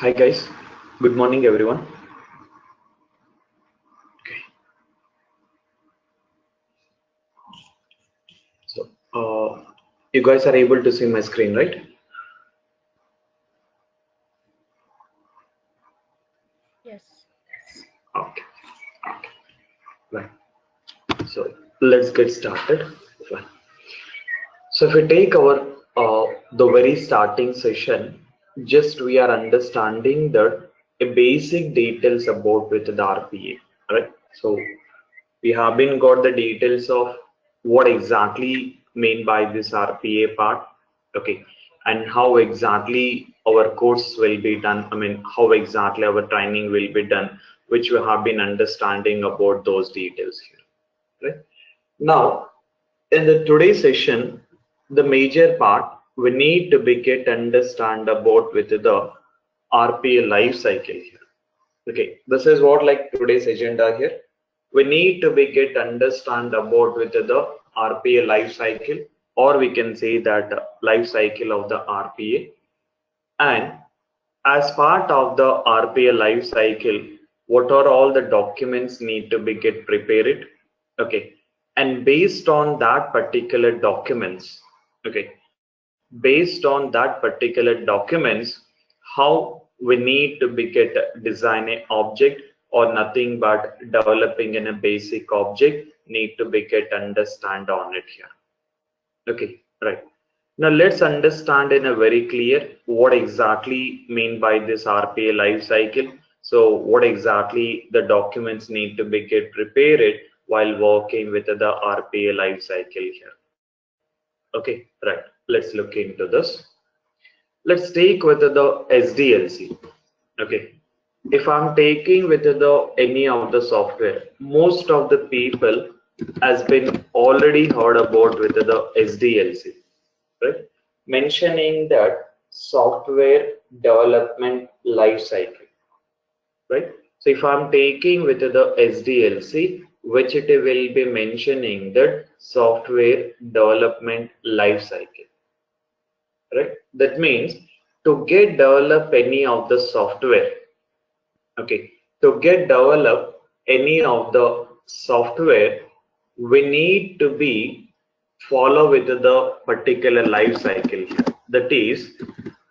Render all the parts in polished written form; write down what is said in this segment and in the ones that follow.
Hi guys, good morning everyone. Okay, so you guys are able to see my screen, right? Yes. Okay, right. So let's get started. Fine. So if we take our the very starting session, just we are understanding that a basic details about with the RPA, right? So we have been got the details of what exactly mean by this RPA part, okay, and how exactly our course will be done. I mean, how exactly our training will be done, which we have been understanding about those details here, right? Now, in the today's session, the major part we need to be get understand about with the RPA life cycle here. Okay, this is what like today's agenda here. We need to be get understand about with the RPA life cycle, or we can say that life cycle of the RPA. And as part of the RPA life cycle, what are all the documents need to be get prepared? Okay, and based on that particular documents, okay, based on that particular documents, how we need to be get design a object or nothing but developing in a basic object need to be get understand on it here. Okay, right. Now let's understand in a very clear what exactly mean by this RPA life cycle. So what exactly the documents need to be get prepared while working with the RPA life cycle here. Okay, right. Let's look into this. Let's take with the SDLC. Okay, if I'm taking with the any of the software, most of the people has been already heard about with the SDLC, right? Mentioning that software development life cycle, right? So if I'm taking with the SDLC, which it will be mentioning that software development life cycle, right? That means to get develop any of the software, okay, to get develop any of the software, we need to be follow with the particular life cycle here. That is,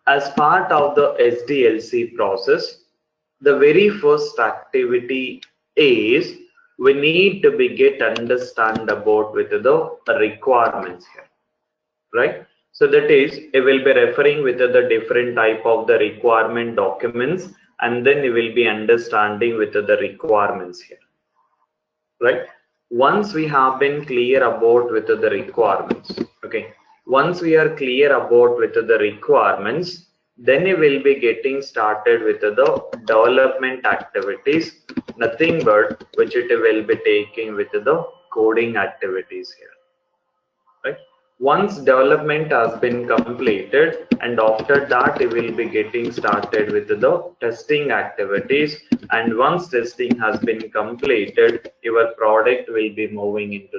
as part of the SDLC process, the very first activity is we need to be get understand about with the requirements here, right? So that is, it will be referring with the different type of the requirement documents, and then you will be understanding with the requirements here, right? Once we have been clear about with the requirements, okay, once we are clear about with the requirements, then you will be getting started with the development activities, nothing but which it will be taking with the coding activities here, right? Once development has been completed, and after that you will be getting started with the testing activities, and once testing has been completed, your product will be moving into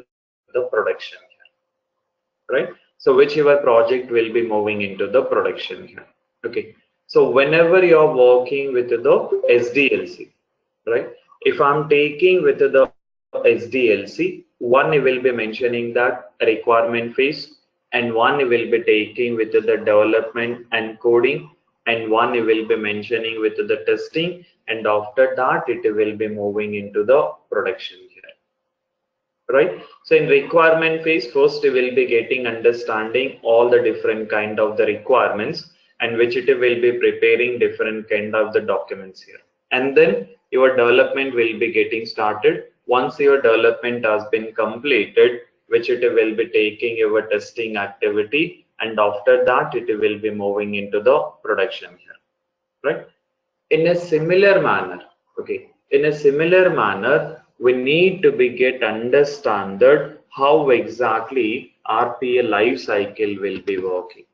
the production here, right? So which your project will be moving into the production here. Okay, so whenever you are working with the SDLC, right, if I'm taking with the SDLC, one will be mentioning that requirement phase, and one will be taking with the development and coding, and one will be mentioning with the testing, and after that it will be moving into the production here, right? So in requirement phase, first you will be getting understanding all the different kind of the requirements, and which it will be preparing different kind of the documents here, and then your development will be getting started. Once your development has been completed, which it will be taking your testing activity, and after that it will be moving into the production here, right? In a similar manner, okay, in a similar manner, we need to be get understood how exactly RPA life cycle will be working.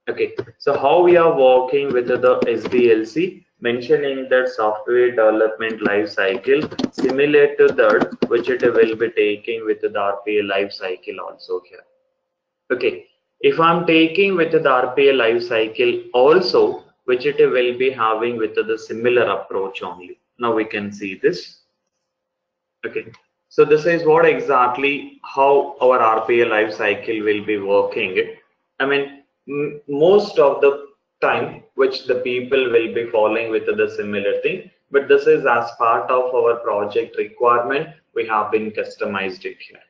Okay, so how we are working with the SDLC, mentioning that software development life cycle similar to that which it will be taking with the RPA life cycle also here. Okay, If I'm taking with the RPA life cycle also, which it will be having with the similar approach only. Now we can see this. Okay, so this is what exactly how our RPA life cycle will be working. I mean, most of the time which the people will be following with the similar thing, but this is as part of our project requirement, we have been customized it here.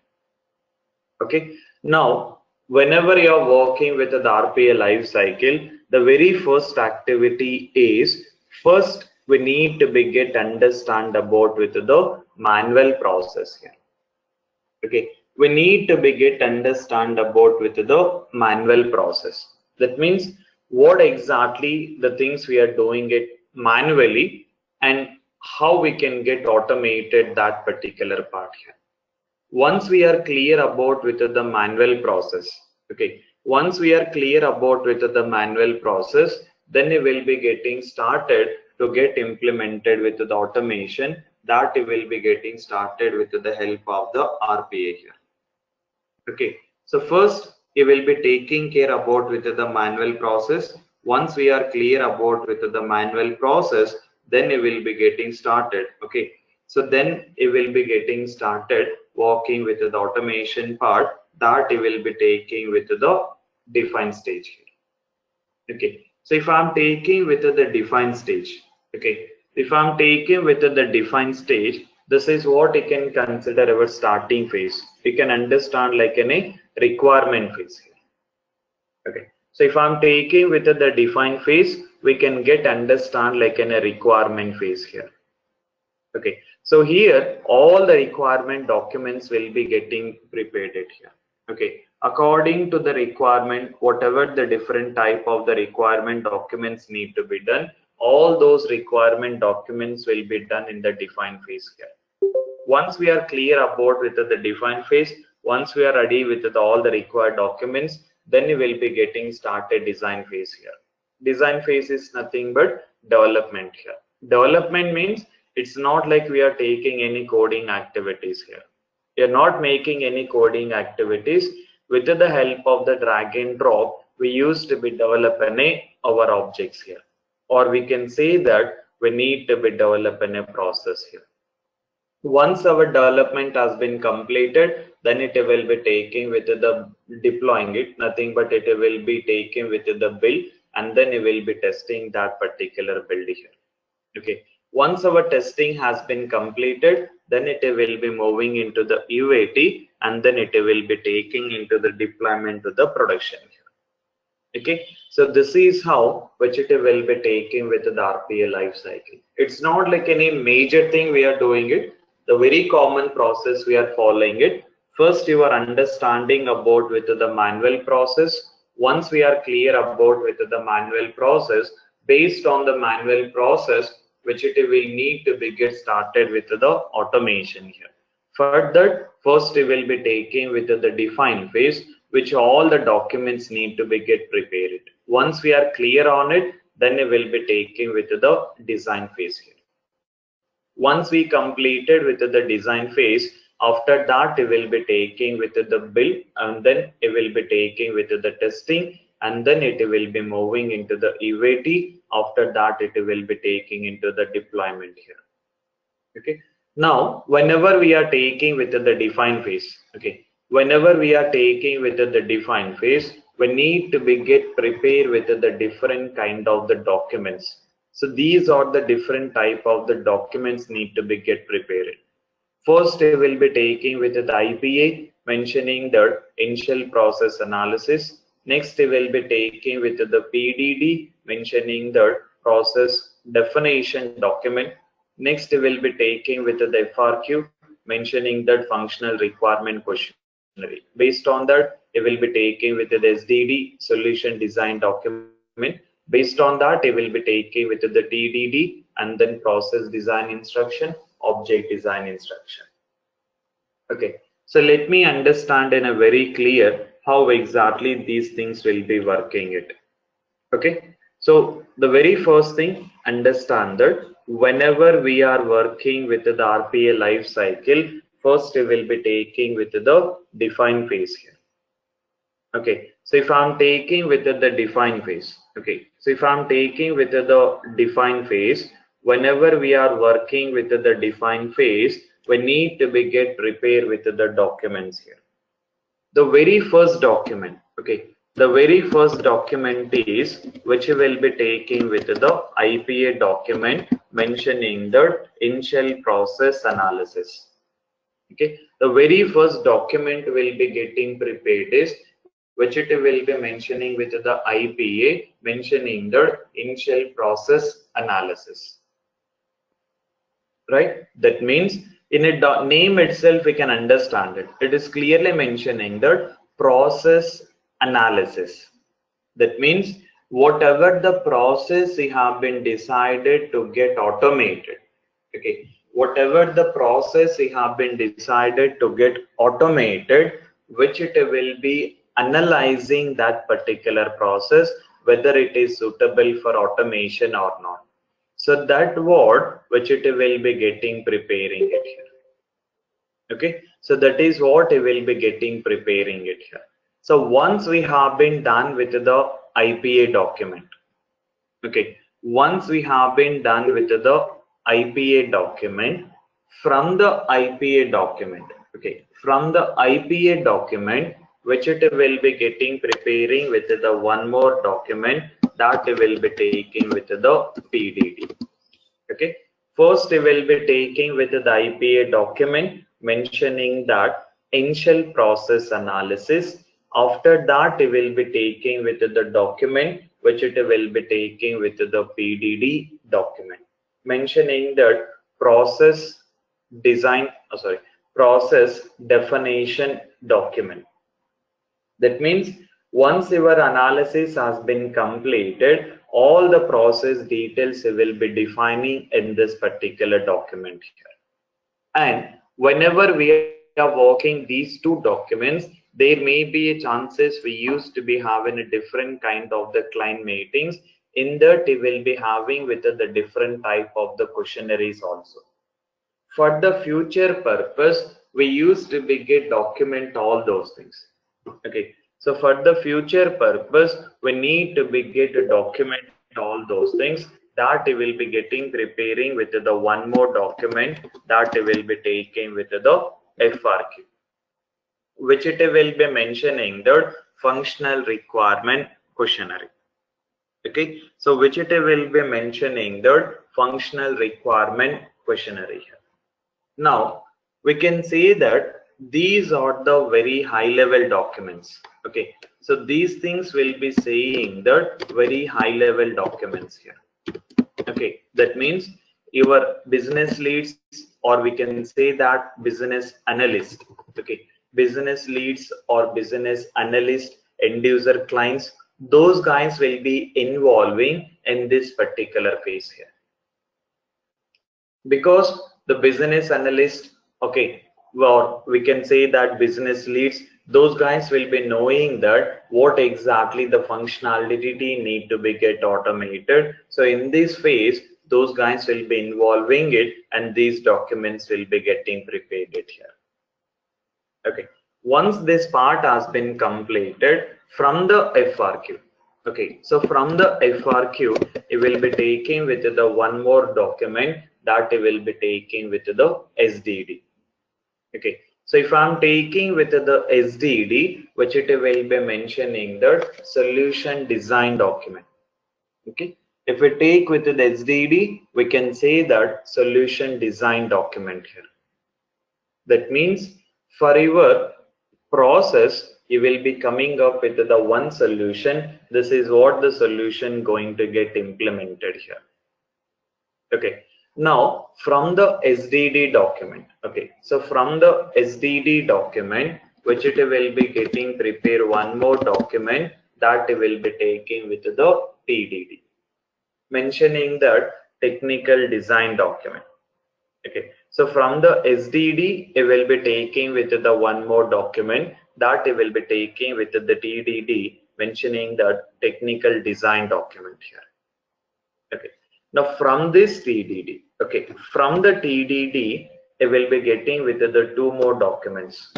Okay, now whenever you are working with the RPA life cycle, the very first activity is first we need to get understand about with the manual process here. Okay, we need to get understand about with the manual process. That means what exactly the things we are doing it manually and how we can get automated that particular part here. Once we are clear about with the manual process, okay, once we are clear about with the manual process, then we will be getting started to get implemented with the automation that we will be getting started with the help of the RPA here. Okay, so first we will be taking care about with the manual process. Once we are clear about with the manual process, then we will be getting started. Okay, so then we will be getting started working with the automation part that we will be taking with the define stage here. Okay, so if I'm taking with the define stage, okay, if I'm taking with the define stage, this is what you can consider our starting phase. You can understand like a requirement phase here. Okay, so if I'm taking with the define phase, we can get understand like in a requirement phase here. Okay, so here all the requirement documents will be getting prepared here. Okay, according to the requirement, whatever the different type of the requirement documents need to be done, all those requirement documents will be done in the define phase here. Once we are clear about with the define phase, once we are ready with all the required documents, then we will be getting started design phase here. Design phase is nothing but development here. Development means it's not like we are taking any coding activities here. We are not making any coding activities. With the help of the drag and drop, we used to be developing our objects here, or we can say that we need to be developing a process here. Once our development has been completed, then it will be taking with the deploying it, nothing but it will be taken with the build, and then it will be testing that particular build here. Okay, once our testing has been completed, then it will be moving into the UAT, and then it will be taking into the deployment to the production here. Okay, so this is how which it will be taking with the RPA life cycle. It's not like any major thing we are doing it. The very common process we are following it. First, you are understanding about with the manual process. Once we are clear about with the manual process, based on the manual process, which it will need to be get started with the automation here. For that, first we will be taking with the define phase, which all the documents need to be get prepared. Once we are clear on it, then we will be taking with the design phase here. Once we completed with the design phase, after that we will be taking with the build, and then it will be taking with the testing, and then it will be moving into the UAT. After that it will be taking into the deployment here. Okay, now whenever we are taking with the define phase, okay, whenever we are taking with the define phase, we need to be get prepared with the different kind of the documents. So these are the different type of the documents need to be get prepared. First, we will be taking with the IPA, mentioning the initial process analysis. Next, we will be taking with the PDD, mentioning the process definition document. Next, we will be taking with the FRQ, mentioning that functional requirement questionnaire. Based on that, we will be taking with the SDD, solution design document. Based on that, we will be taking with the TDD, and then process design instruction, object design instruction. Okay, so let me understand in a very clear how exactly these things will be working it. Okay, so the very first thing, understand that whenever we are working with the RPA life cycle, first we will be taking with the define phase here. Okay, so if I'm taking with the define phase, okay, so if I'm taking with the define phase, whenever we are working with the define phase, we need to be get prepared with the documents here. The very first document, okay, the very first document is which will be taking with the IPA document mentioning the initial process analysis. Okay, the very first document will be getting prepared is which it will be mentioning with the IPA mentioning the initial process analysis, right? That means in a name itself we can understand it. It is clearly mentioning the process analysis. That means whatever the process we have been decided to get automated, okay, whatever the process we have been decided to get automated, which it will be analyzing that particular process, whether it is suitable for automation or not. So that what which it will be getting preparing it here. Okay, so that is what we will be getting preparing it here. So once we have been done with the IPA document, okay, once we have been done with the IPA document, from the IPA document, okay, from the IPA document, which it will be getting preparing with the one more document that we will be taking with the PDD. Okay, first we will be taking with the IPA document mentioning that initial process analysis. After that we will be taking with the document which it will be taking with the PDD document mentioning that process design, process definition document. That means once your analysis has been completed, all the process details will be defining in this particular document here. And whenever we are working these two documents, there may be a chances we used to be having a different kind of the client meetings. In that we will be having with the different type of the questionnaires also. For the future purpose, we used to be get document all those things. Okay, so for the future purpose, we need to be get a document all those things that we will be getting preparing with the one more document that we will be taking with the FRQ, which it will be mentioning the functional requirement questionnaire. Okay, so which it will be mentioning the functional requirement questionnaire here. Now we can say that these are the very high level documents. Okay, so these things will be saying that very high level documents here. Okay, that means your business leads, or we can say that business analyst. Okay, business leads or business analyst, end user clients, those guys will be involving in this particular phase here, because the business analyst, okay, well, we can say that business leads, those guys will be knowing that what exactly the functionality need to be get automated. So in this phase, those guys will be involving it, and these documents will be getting prepared here. Okay, once this part has been completed, from the FRQ, okay, so from the FRQ it will be taking with the one more document that it will be taking with the SDD. Okay, so if I'm taking with the SDD, which it will be mentioning the solution design document. Okay, if we take with the SDD, we can say that solution design document here. That means for your process, you will be coming up with the one solution. This is what the solution going to get implemented here. Okay, now from the SDD document, okay, so from the SDD document, which it will be getting prepare one more document that it will be taking with the TDD, mentioning that technical design document. Okay, so from the SDD, it will be taking with the one more document that it will be taking with the TDD, mentioning the technical design document here. Okay, now from this TDD, okay, from the TDD, it will be getting with the two more documents.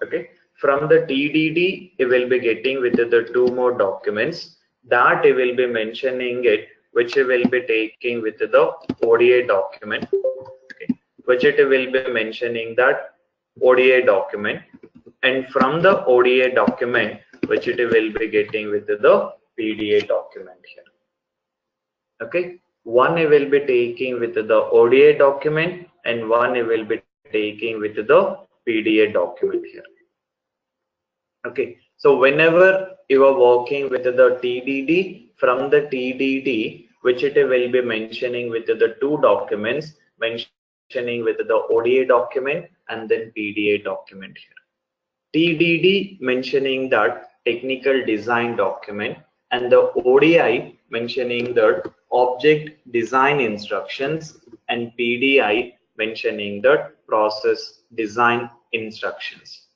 Okay, from the TDD, you will be getting with the two more documents that you will be mentioning it, which you will be taking with the ODA document, okay, which it will be mentioning that ODA document, and from the ODA document, which it will be getting with the PDA document here. Okay, one you will be taking with the ODA document, and one you will be taking with the PDA document here. Okay, so whenever you are working with the TDD, from the TDD, which it will be mentioning with the two documents, mentioning with the ODA document and then PDA document here. TDD mentioning that technical design document, and the ODI mentioning the object design instructions, and PDI mentioning the process design instructions.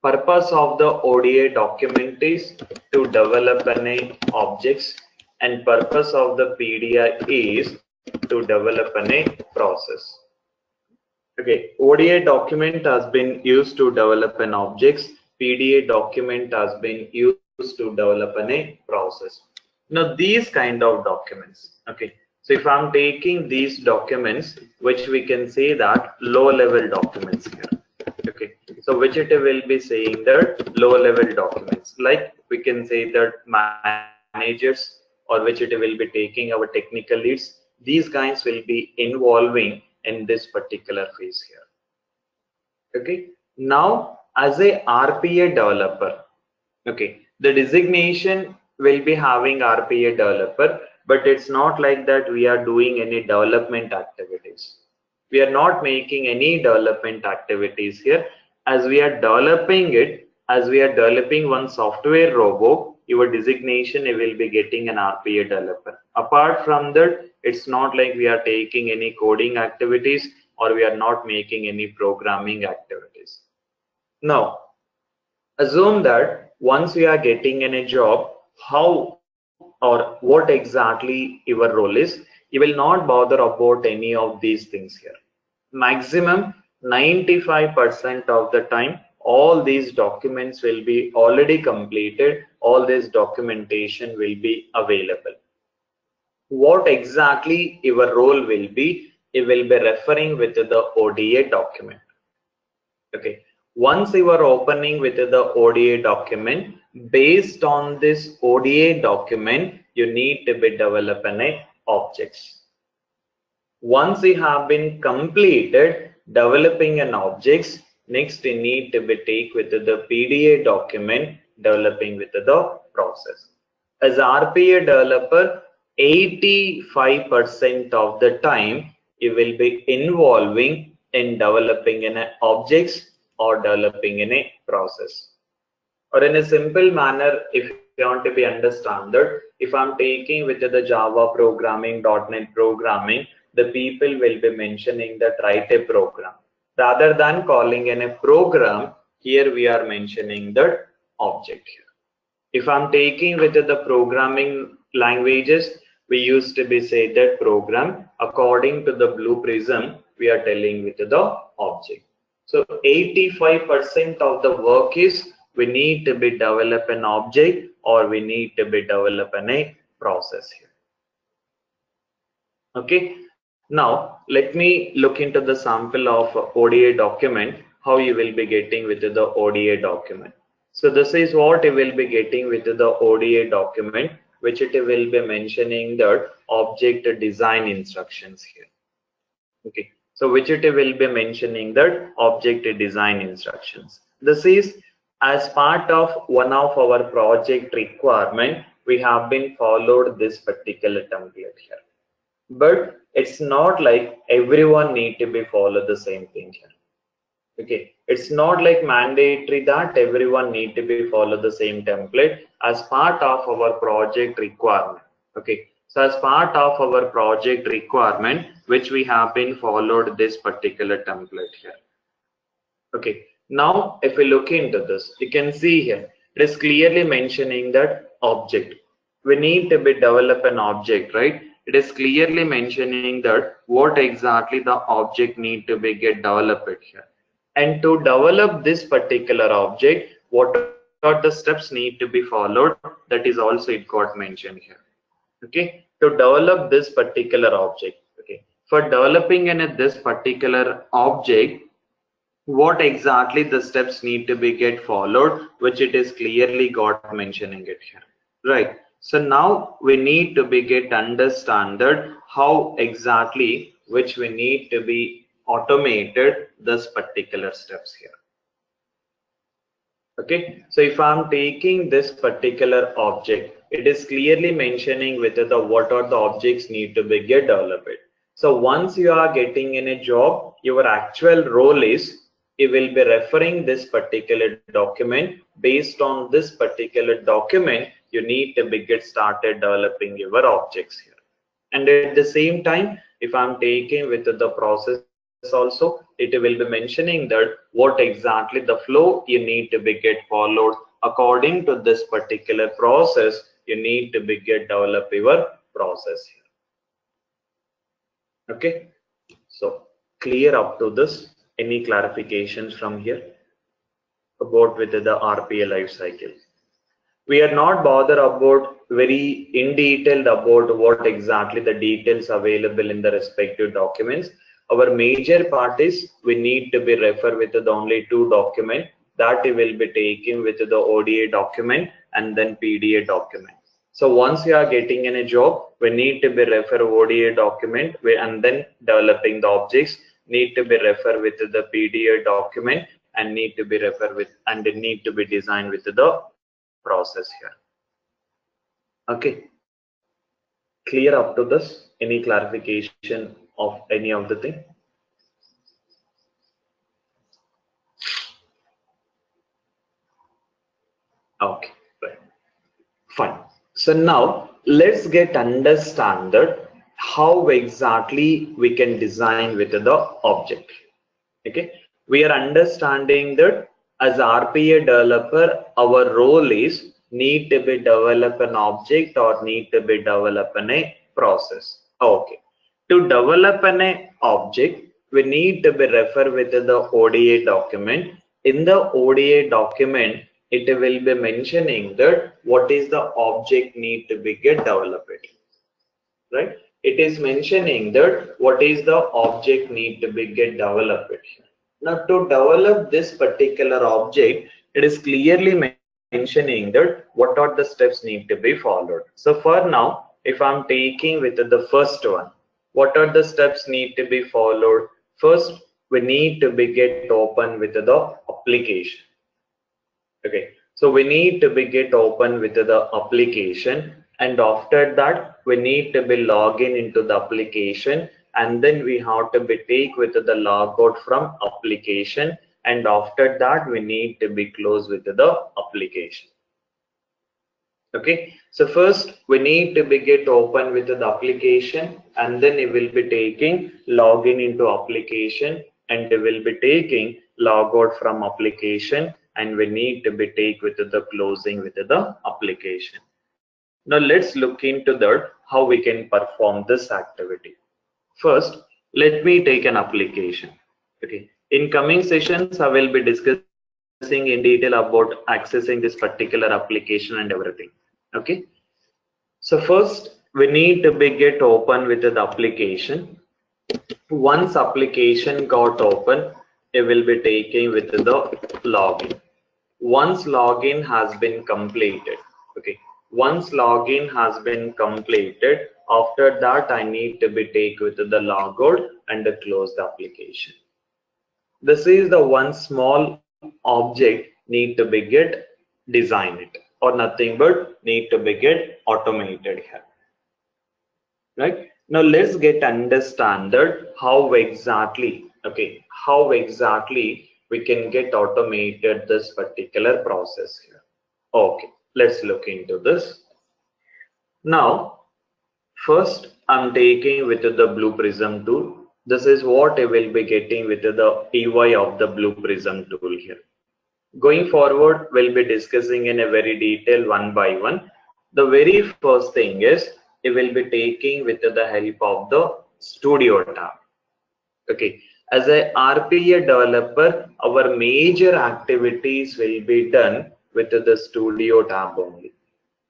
Purpose of the ODA document is to develop an objects, and purpose of the PDI is to develop a process. Okay, ODA document has been used to develop an objects. PDA document has been used to develop a process. Now these kind of documents. Okay, so if I'm taking these documents, which we can say that low level documents here. Okay, so which it will be saying that low level documents, like we can say that managers, or which it will be taking our technical leads. These guys will be involving in this particular phase here. Okay, now as a RPA developer, okay, the designation will be having RPA developer, but it's not like that we are doing any development activities. We are not making any development activities here. As we are developing it, as we are developing one software robot, your designation you will be getting an RPA developer. Apart from that, it's not like we are taking any coding activities, or we are not making any programming activities. Now, assume that once we are getting in a job, how or what exactly your role is, you will not bother about any of these things here. Maximum 95% of the time, all these documents will be already completed, all this documentation will be available. What exactly your role will be, it will be referring with the ODA document. Okay, once you are opening with the ODA document, based on this ODA document, you need to be developing objects. Once you have been completed developing an objects, next you need to be take with the PDA document, developing with the process. As RPA developer, 85% of the time you will be involving in developing an objects or developing in a process. Or in a simple manner, if you want to be understand that, if I'm taking with the Java programming, .NET programming, the people will be mentioning that write a program. Rather than calling in a program, here we are mentioning that object here. If I'm taking with the programming languages, we used to be say that program. According to the Blue Prism, we are telling with the object. So 85% of the work is we need to be develop an object, or we need to be developing a process here. Okay, now let me look into the sample of ODA document, how you will be getting with the ODA document. So this is what you will be getting with the ODA document, which it will be mentioning that object design instructions here. Okay, so which it will be mentioning that object design instructions. This is as part of one of our project requirement. We have been followed this particular template here, but it's not like everyone need to be follow the same thing here. Okay, it's not like mandatory that everyone need to be follow the same template as part of our project requirement. Okay, so as part of our project requirement, which we have been followed this particular template here. Okay, now if we look into this, you can see here it is clearly mentioning that object. We need to be develop an object, right? It is clearly mentioning that what exactly the object need to be get developed here. And to develop this particular object, what are the steps need to be followed? That is also it got mentioned here. Okay, to develop this particular object. Okay, for developing this particular object, what exactly the steps need to be get followed, which it is clearly got mentioning it here, right? So now we need to be get understanded how exactly which we need to be automated this particular steps here. Okay, so if I'm taking this particular object, it is clearly mentioning whether the what are the objects need to be get developed. So once you are getting in a job, your actual role is you will be referring this particular document. Based on this particular document, you need to be get started developing your objects here. And at the same time, if I'm taking with the process also, it will be mentioning that what exactly the flow you need to be get followed according to this particular process. You need to be get develop your process here. Okay, so clear up to this. Any clarifications from here about with the RPA life cycle? We are not bothered about very in detailed about what exactly the details available in the respective documents. Our major part is we need to be refer with the only two document that we will be taking with the ODA document and then PDA document. So once you are getting in a job, we need to be refer ODA document and then developing the objects need to be refer with the PDA document and need to be refer with and need to be designed with the process here. Okay, clear up to this? Any clarification of any of the thing? Okay, right. Fine. So now let's get understand that how exactly we can design with the object. Okay, we are understanding that as RPA developer, our role is need to be develop an object or need to be develop a process. Okay, to develop an object, we need to be refer with the ODA document. In the ODA document, it will be mentioning that what is the object need to be get developed, right? It is mentioning that what is the object need to be get developed. Now to develop this particular object, it is clearly mentioning that what are the steps need to be followed. So for now, if I'm taking with the first one, what are the steps need to be followed? First, we need to be get open with the application. Okay, so we need to be get open with the application, and after that we need to be login into the application, and then we have to be take with the logout from application, and after that we need to be close with the application. Okay, so first we need to be get open with the application, and then it will be taking login into application, and it will be taking logout from application, and we need to be take with the closing with the application. Now let's look into that how we can perform this activity. First, let me take an application. Okay, in coming sessions I will be discussing in detail about accessing this particular application and everything. Okay, so first we need to be get open with the application. Once application got open, it will be taking with the login. Once login has been completed, okay, once login has been completed, after that I need to be take with the logout and close the application. This is the one small object need to be get design it, or nothing but need to be get automated here, right? Now let's get understand how exactly, okay, how exactly we can get automated this particular process here. Okay, let's look into this. Now first I'm taking with the Blue Prism tool. This is what I will be getting with the UI of the Blue Prism tool here. Going forward, we'll be discussing in a very detail one by one. The very first thing is it will be taking with the help of the Studio tab. Okay, As a RPA developer, our major activities will be done with the Studio tab only.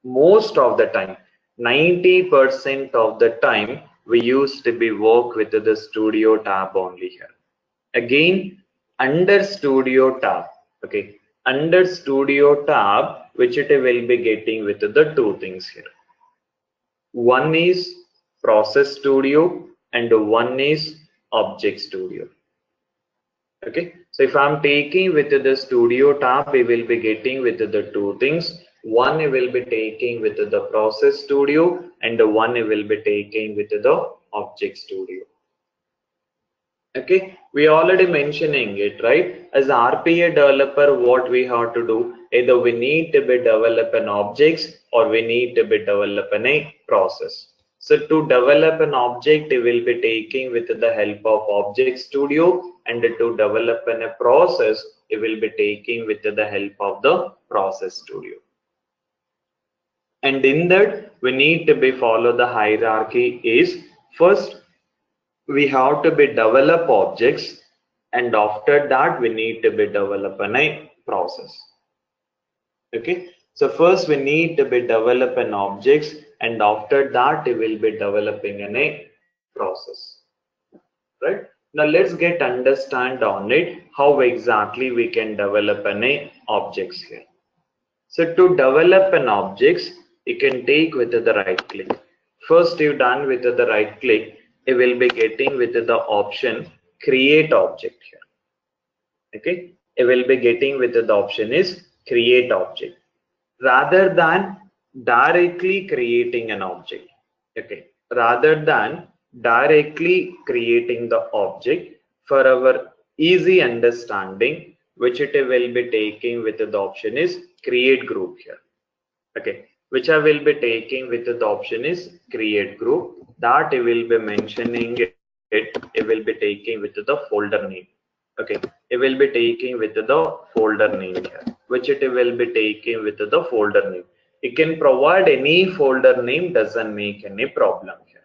Most of the time, 90% of the time, we used to be work with the Studio tab only here. Again, under Studio tab, okay, under Studio tab, which it will be getting with the two things here. One is Process Studio and one is Object Studio. Okay, so if I'm taking with the Studio tab, we will be getting with the two things. One we will be taking with the Process Studio and one we will be taking with the Object Studio. Okay, we already mentioning it, right? As RPA developer, what we have to do, either we need to be develop an objects or we need to be developing a process. So to develop an object, we will be taking with the help of Object Studio, and to develop a process, we will be taking with the help of the Process Studio. And in that, we need to be follow the hierarchy is first we have to be develop objects, and after that we need to be developing a process. Okay, so first we need to be developing objects, and after that we will be developing a process. Right, now let's get understand on it how exactly we can develop an objects here. So to develop an objects, you can take with the right click. First you done with the right click, you will be getting with the option create object here. Okay, you will be getting with the option is create object rather than directly creating an object. Okay, rather than directly creating the object, for our easy understanding, which it will be taking with the option is create group here. Okay, which I will be taking with the option is create group, that I will be mentioning it, it will be taking with the folder name. Okay, it will be taking with the folder name here, which it will be taking with the folder name. You can provide any folder name, doesn't make any problem here.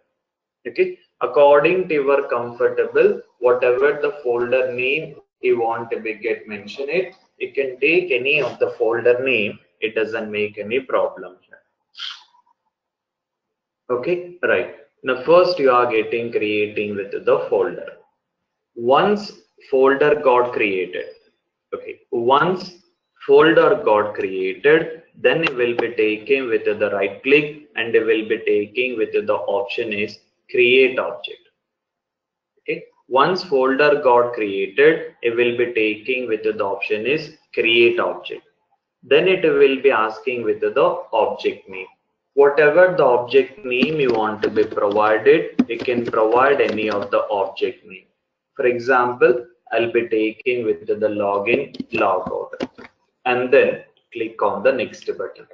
Okay, according to your comfortable, whatever the folder name you want to be get mention it, you can take any of the folder name, it doesn't make any problem here. Okay, right, now first you are getting creating with the folder. Once folder got created, okay, once folder got created, then it will be taking with the right click and it will be taking with the option is create object. Okay, once folder got created, it will be taking with the option is create object. Then it will be asking with the object name. Whatever the object name you want to be provided, you can provide any of the object name. For example, I'll be taking with the login logout and then click on the next button.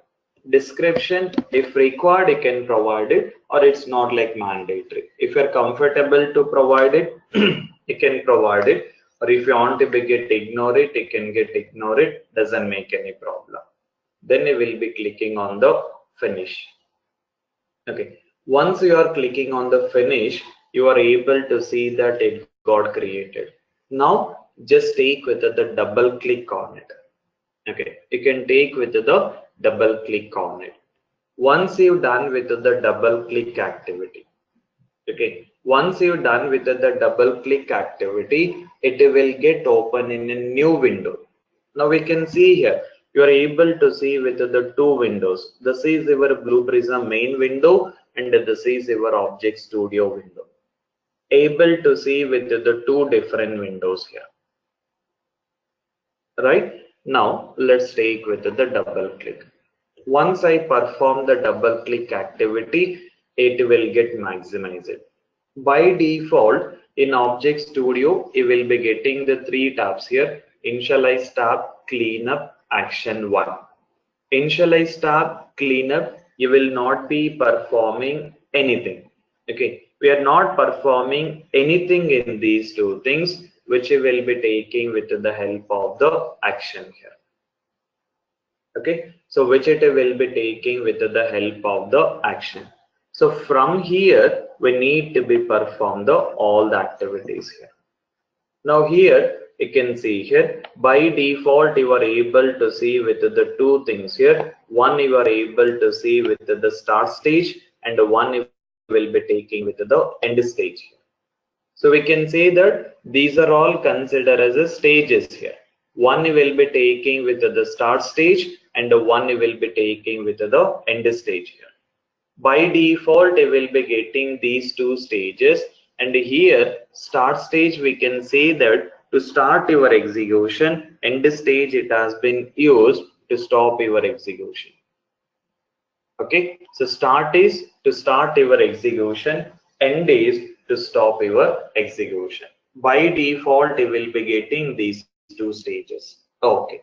Description, if required, you can provide it, or it's not like mandatory. If you're comfortable to provide it, you can provide it, or if you want to be get ignore it, you can get ignore it, doesn't make any problem. Then you will be clicking on the finish. Okay, once you are clicking on the finish, you are able to see that it got created. Now just take with the double click on it. Okay, you can take with the double click on it. Once you've done with the double click activity, okay, once you've done with the double click activity, it will get open in a new window. Now we can see here, you are able to see with the two windows. This is your Blue Prism main window and this is your Object Studio window. Able to see with the two different windows here. Right, now let's take with the double click. Once I perform the double click activity, it will get maximized. By default, in Object Studio, you will be getting the three tabs here: Initialize tab, Cleanup, Action 1. Initialize tab, Cleanup, you will not be performing anything. Okay, we are not performing anything in these two things, which you will be taking with the help of the action here. Okay, so which it will be taking with the help of the action. So from here we need to be perform the all the activities here. Now here you can see here by default you are able to see with the two things here. One you are able to see with the start stage, and one you will be taking with the end stage. So we can say that these are all considered as a stages here. One you will be taking with the start stage, and one you will be taking with the end stage here. By default you will be getting these two stages, and here start stage we can say that to start your execution, end stage it has been used to stop your execution. Okay, so start is to start your execution, end is to stop your execution. By default you will be getting these two stages. Okay,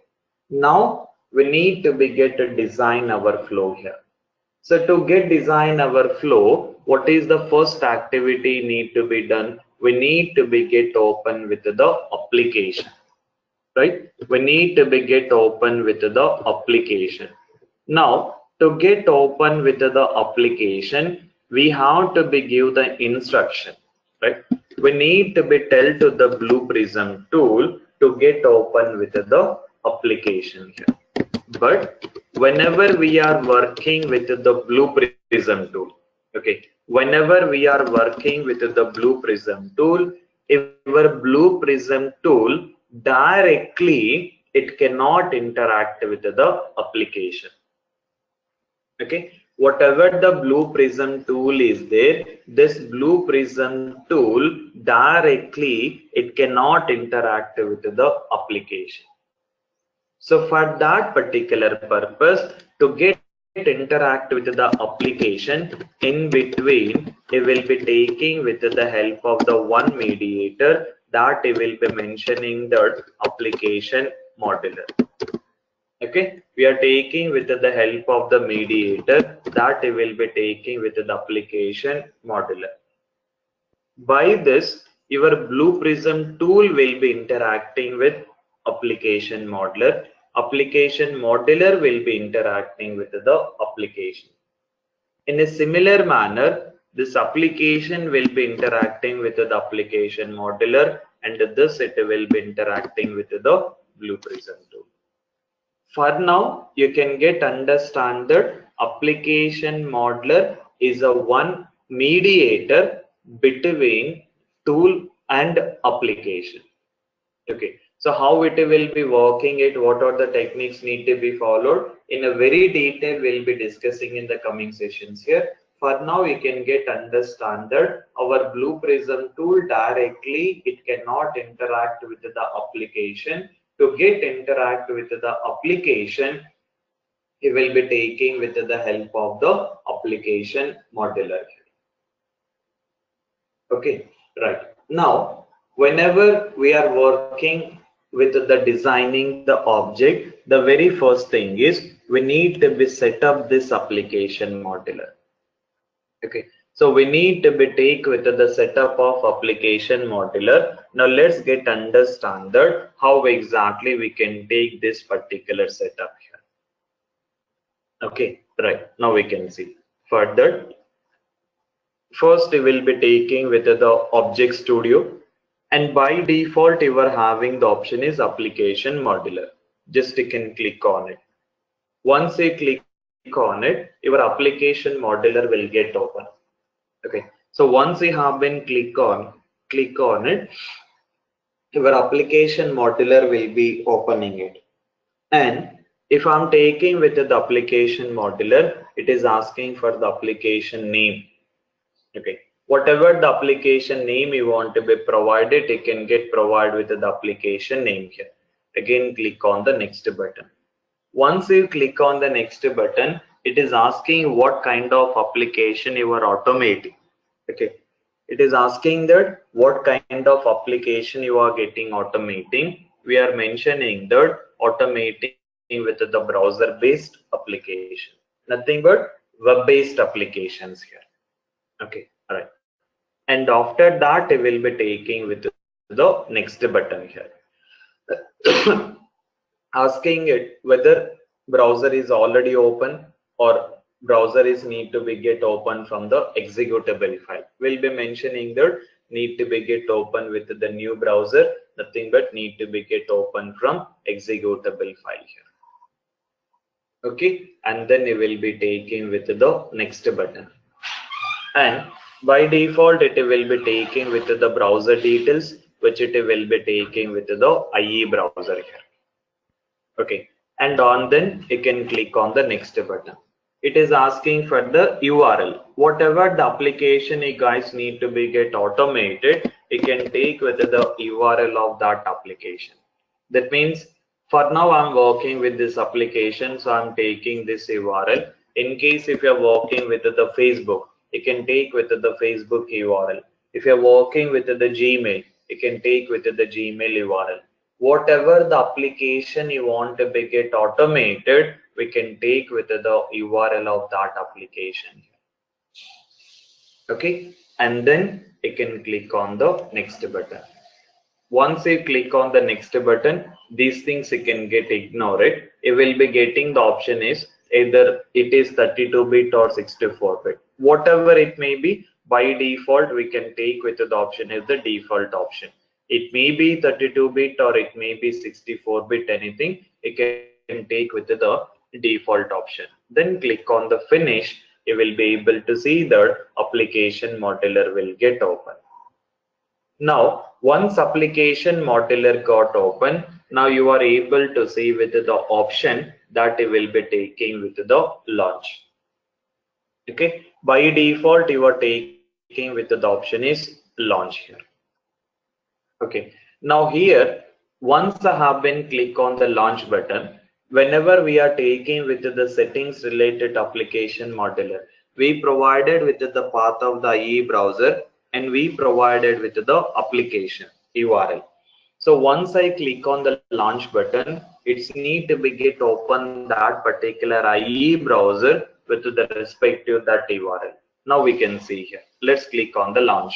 now we need to be get to design our flow here. So to get design our flow, what is the first activity need to be done? We need to be get open with the application, right? We need to be get open with the application. Now to get open with the application, we have to be give the instruction, right? We need to be tell to the Blue Prism tool to get open with the application here. But whenever we are working with the Blue Prism tool, okay, whenever we are working with the Blue Prism tool, our Blue Prism tool directly it cannot interact with the application. Okay, whatever the Blue Prism tool is there, this Blue Prism tool directly it cannot interact with the application. So for that particular purpose, to get interact with the application, in between it will be taking with the help of the one mediator that it will be mentioning the application modeler. Okay, we are taking with the help of the mediator that it will be taking with the application modeler. By this, your Blue Prism tool will be interacting with application modeler. Application modeler will be interacting with the application. In a similar manner, this application will be interacting with the application modeler, and this it will be interacting with the Blue Prism tool. For now, you can get understand that application modeler is a one mediator between tool and application. Okay, so how it will be working it, what are the techniques need to be followed, in a very detail we'll be discussing in the coming sessions here. For now you can get understand that our Blue Prism tool directly it cannot interact with the application. To get interact with the application, it will be taking with the help of the application modeler. Okay, right. Now whenever we are working with the designing the object, the very first thing is we need to be set up this application modeler. Okay, so we need to be take with the setup of application modeler. Now let's get understand that how exactly we can take this particular setup here. Okay, right, now we can see further. First we will be taking with the object studio, and by default you are having the option is application modeler. Just you can click on it. Once you click on it, your application modeler will get open. Okay, so once you have been click on it, your application modeler will be opening it. And if I'm taking with the application modeler, it is asking for the application name. Okay, whatever the application name you want to be provided, it can get provided with the application name here. Again, click on the next button. Once you click on the next button, it is asking what kind of application you are automating. Okay, it is asking that what kind of application you are getting automating. We are mentioning that automating with the browser based application, nothing but web based applications here. Okay, all right, and after that it will be taking with the next button here. Asking it whether browser is already open or browser is need to be get open from the executable file. We'll be mentioning that need to be get open with the new browser. nothing but need to be get open from executable file here. Okay, and then you will be taking with the next button, and by default it will be taking with the browser details, which it will be taking with the IE browser here. Okay, and on then you can click on the next button. It is asking for the URL. Whatever the application you guys need to be get automated, you can take with the URL of that application. That means for now I'm working with this application, so I'm taking this URL. In case if you're working with the Facebook, you can take with the Facebook URL. If you're working with the Gmail, you can take with the Gmail URL. Whatever the application you want to be get automated, we can take with the URL of that application. Okay, and then you can click on the next button. Once you click on the next button, these things you can get ignored. You will be getting the option is either it is 32-bit or 64-bit. Whatever it may be, by default we can take with the option is the default option. It may be 32-bit or it may be 64-bit, anything you can take with the default option. Then click on the finish. You will be able to see that application modeler will get open. Now, once application modeler got open, now you are able to see with the option that you will be taking with the launch. Okay, by default you are taking with the option is launch here. Okay, now here once I have been click on the launch button, whenever we are taking with the settings related application modeler, we provided with the path of the IE browser and we provided with the application URL. So once I click on the launch button, it's need to be get open that particular IE browser with the respective that URL. Now we can see here. Let's click on the launch.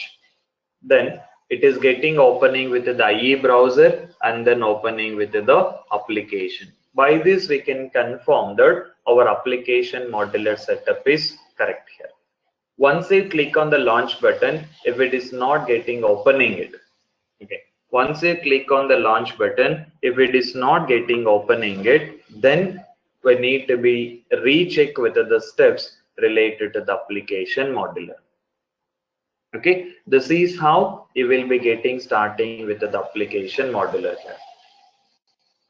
Then it is getting opening with the IE browser and then opening with the application. By this we can confirm that our application modeler setup is correct here. Once you click on the launch button, if it is not getting opening it, okay, once you click on the launch button, if it is not getting opening it, then we need to be recheck with the steps related to the application modeler. Okay, this is how you will be getting starting with the application modeler here.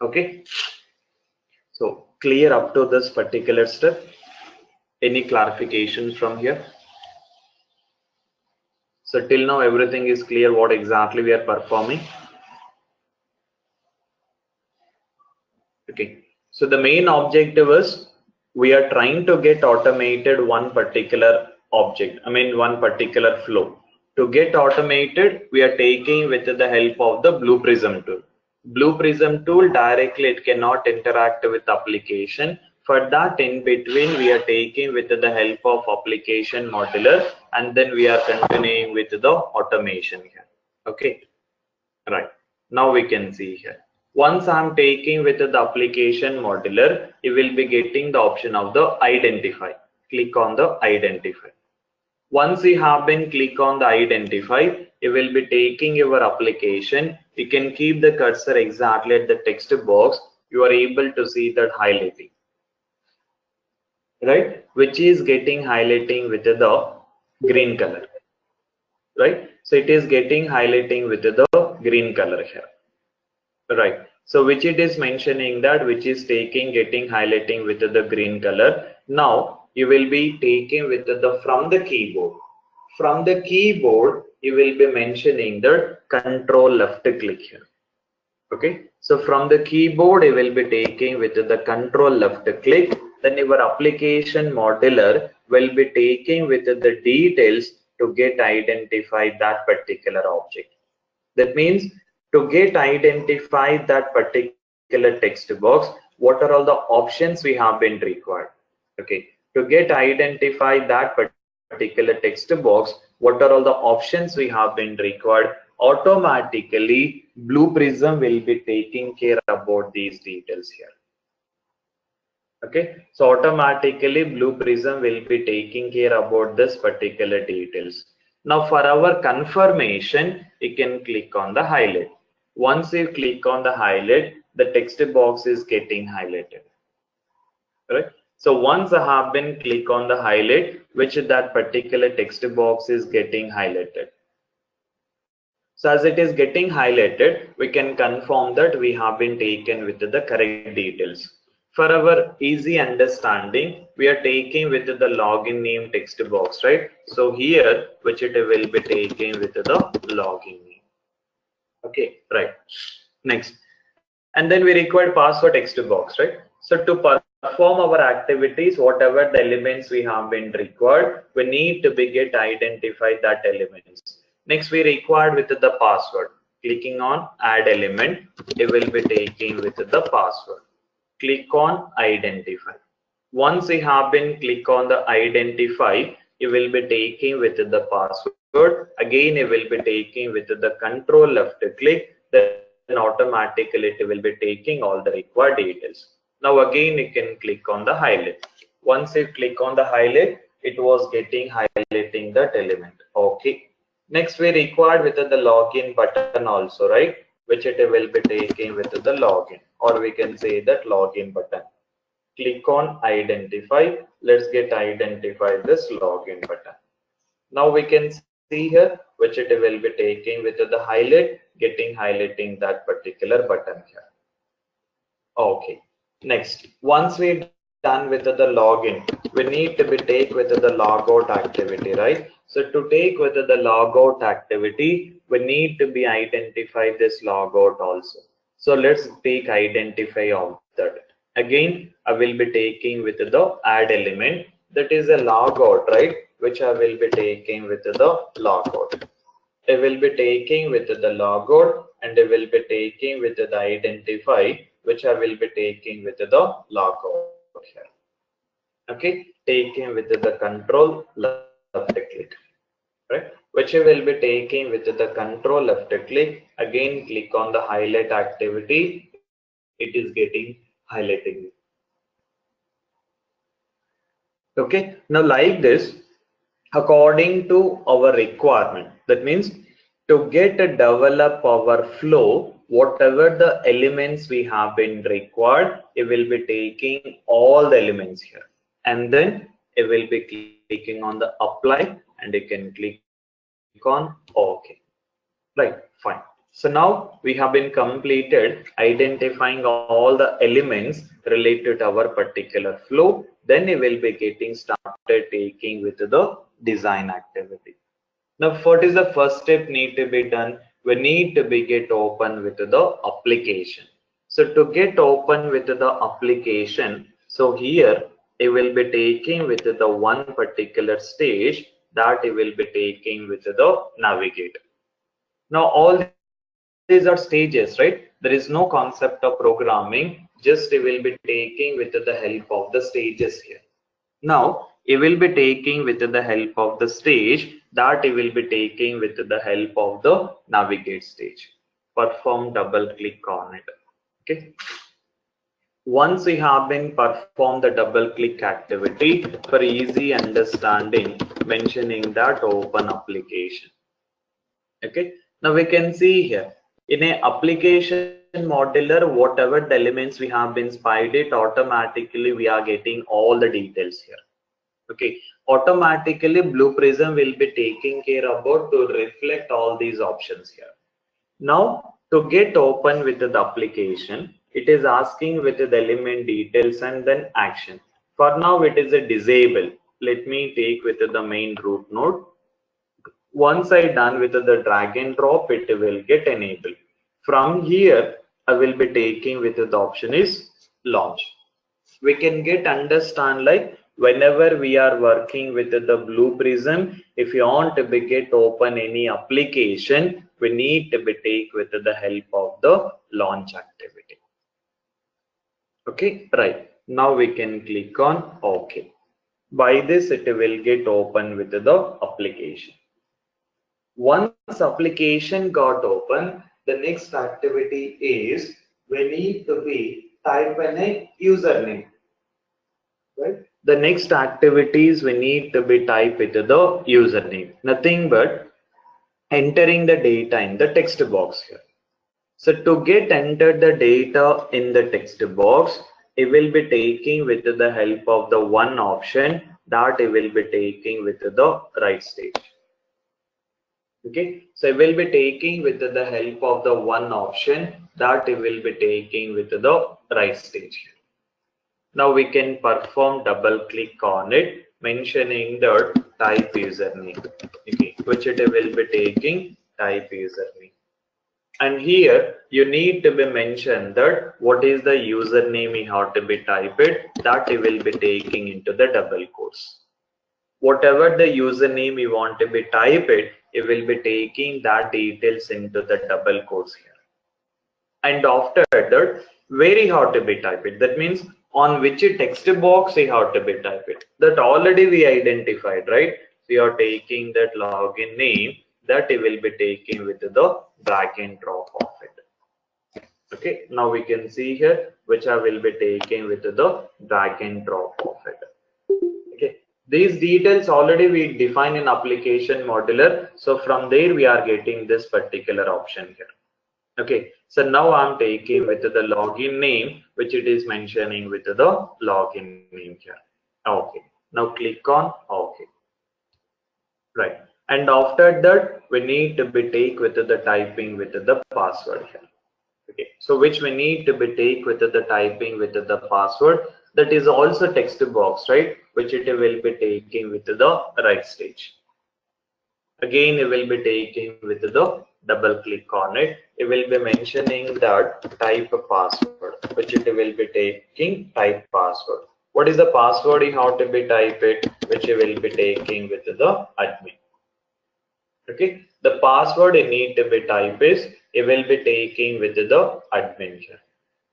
Okay, so clear up to this particular step. Any clarifications from here? So till now everything is clear what exactly we are performing. Okay, so the main objective is we are trying to get automated one particular object, one particular flow. To get automated, we are taking with the help of the Blue Prism tool. Blue Prism tool directly it cannot interact with application. For that, in between we are taking with the help of application modeler, and then we are continuing with the automation here. Okay, right, now we can see here. Once I'm taking with the application modeler, you will be getting the option of the identify. Click on the identify. Once you have been click on the identify, you will be taking your application. You can keep the cursor exactly at the text box. You are able to see that highlighting, right, which is getting highlighting with the green color, right? So it is getting highlighting with the green color here, right? So which it is mentioning that which is getting highlighting with the green color. Now you will be taking with the from the keyboard. From the keyboard you will be mentioning the control left click here. Okay, so from the keyboard you will be taking with the control left click. Then your application modeler will be taking with the details to get identified that particular object. That means to get identified that particular text box, what are all the options we have been required? Okay, to get identified that particular text box, what are all the options we have been required? Automatically Blue Prism will be taking care about these details here. Okay, so automatically Blue Prism will be taking care about this particular details. Now for our confirmation, you can click on the highlight. Once you click on the highlight, the text box is getting highlighted. Right? So once I have been click on the highlight, which that particular text box is getting highlighted. So as it is getting highlighted, we can confirm that we have been taken with the correct details. For our easy understanding, we are taking with the login name text box, right? So here, which it will be taken with the login name. Okay, right. Next. And then we require password text box, right? So to perform our activities, whatever the elements we have been required, we need to be get identify that elements. Next, we required with the password. Clicking on add element, it will be taking with the password. Click on identify. Once we have been click on the identify, it will be taking with the password. Again, it will be taking with the control left click. Then automatically it will be taking all the required details. Now again, you can click on the highlight. Once you click on the highlight, it was getting highlighting that element. Okay. Next, we required with the login button also, right? Which it will be taking with the login, or we can say that login button. Click on identify. Let's get identify this login button. Now we can see here, which it will be taking with the highlight, getting highlighting that particular button here. Okay. Next, once we done with the login, we need to be take with the logout activity, right? So to take with the logout activity, we need to be identify this logout also. So let's take identify of that. Again, I will be taking with the add element, that is a logout, right? Which I will be taking with the logout. I will be taking with the logout, and I will be taking with the identify, which I will be taking with the logout here. Okay, taking with the control left click, right? Which I will be taking with the control left click. Again, click on the highlight activity. It is getting highlighting. Okay, now like this, according to our requirement, that means to get a develop our flow, whatever the elements we have been required, it will be taking all the elements here, and then it will be clicking on the apply, and you can click on OK. Right, fine. So now we have been completed identifying all the elements related to our particular flow. Then we will be getting started taking with the design activity. Now, what is the first step need to be done? We need to be get open with the application. So to get open with the application, so here it will be taking with the one particular stage that it will be taking with the navigate. Now all these are stages, right? There is no concept of programming, just it will be taking with the help of the stages here. Now it will be taking with the help of the stage, that it will be taking with the help of the navigate stage. Perform double click on it. Okay. Once we have been performed the double click activity, for easy understanding, mentioning that open application. Okay. Now we can see here in a application modeler, whatever the elements we have been spied it, automatically we are getting all the details here. Okay, automatically Blue Prism will be taking care about to reflect all these options here. Now to get open with the application, it is asking with the element details and then action. For now it is a disable. Let me take with the main root node. Once I done with the drag and drop, it will get enabled. From here, I will be taking with the option is launch. We can get understand like whenever we are working with the Blue Prism, if you want to be get open any application, we need to be take with the help of the launch activity. Okay, right. Now we can click on OK. By this, it will get open with the application. Once application got open, the next activity is we need to be type in a username. Right? The next activities we need to be type with the username. Nothing but entering the data in the text box here. So to get entered the data in the text box, it will be taking with the help of the one option that it will be taking with the right stage. Okay, so it will be taking with the help of the one option that it will be taking with the right stage. Now we can perform double click on it, mentioning the type username, okay, which it will be taking type username. And here you need to be mentioned that what is the username you have to be typed, that it will be taking into the double quotes. Whatever the username you want to be typed, it will be taking that details into the double quotes here. And after that, where you have to be typed, that means on which text box you have to be typed. That already we identified, right? So you are taking that login name, that it will be taking with the drag and drop of it. Okay, now we can see here which I will be taking with the drag and drop of it. Okay, these details already we define in application modular, so from there we are getting this particular option here. Okay, so now I'm taking with the login name, which it is mentioning with the login name here. Okay, now click on OK. Right, and after that we need to be take with the typing with the password here. Okay, so which we need to be take with the typing with the password, that is also text box, right, which it will be taking with the right stage. Again it will be taking with the double click on it, it will be mentioning that type a password, which it will be taking type password. What is the password you have to be type it, which it will be taking with the admin. Okay, the password you need to be type is, it will be taking with the admin here.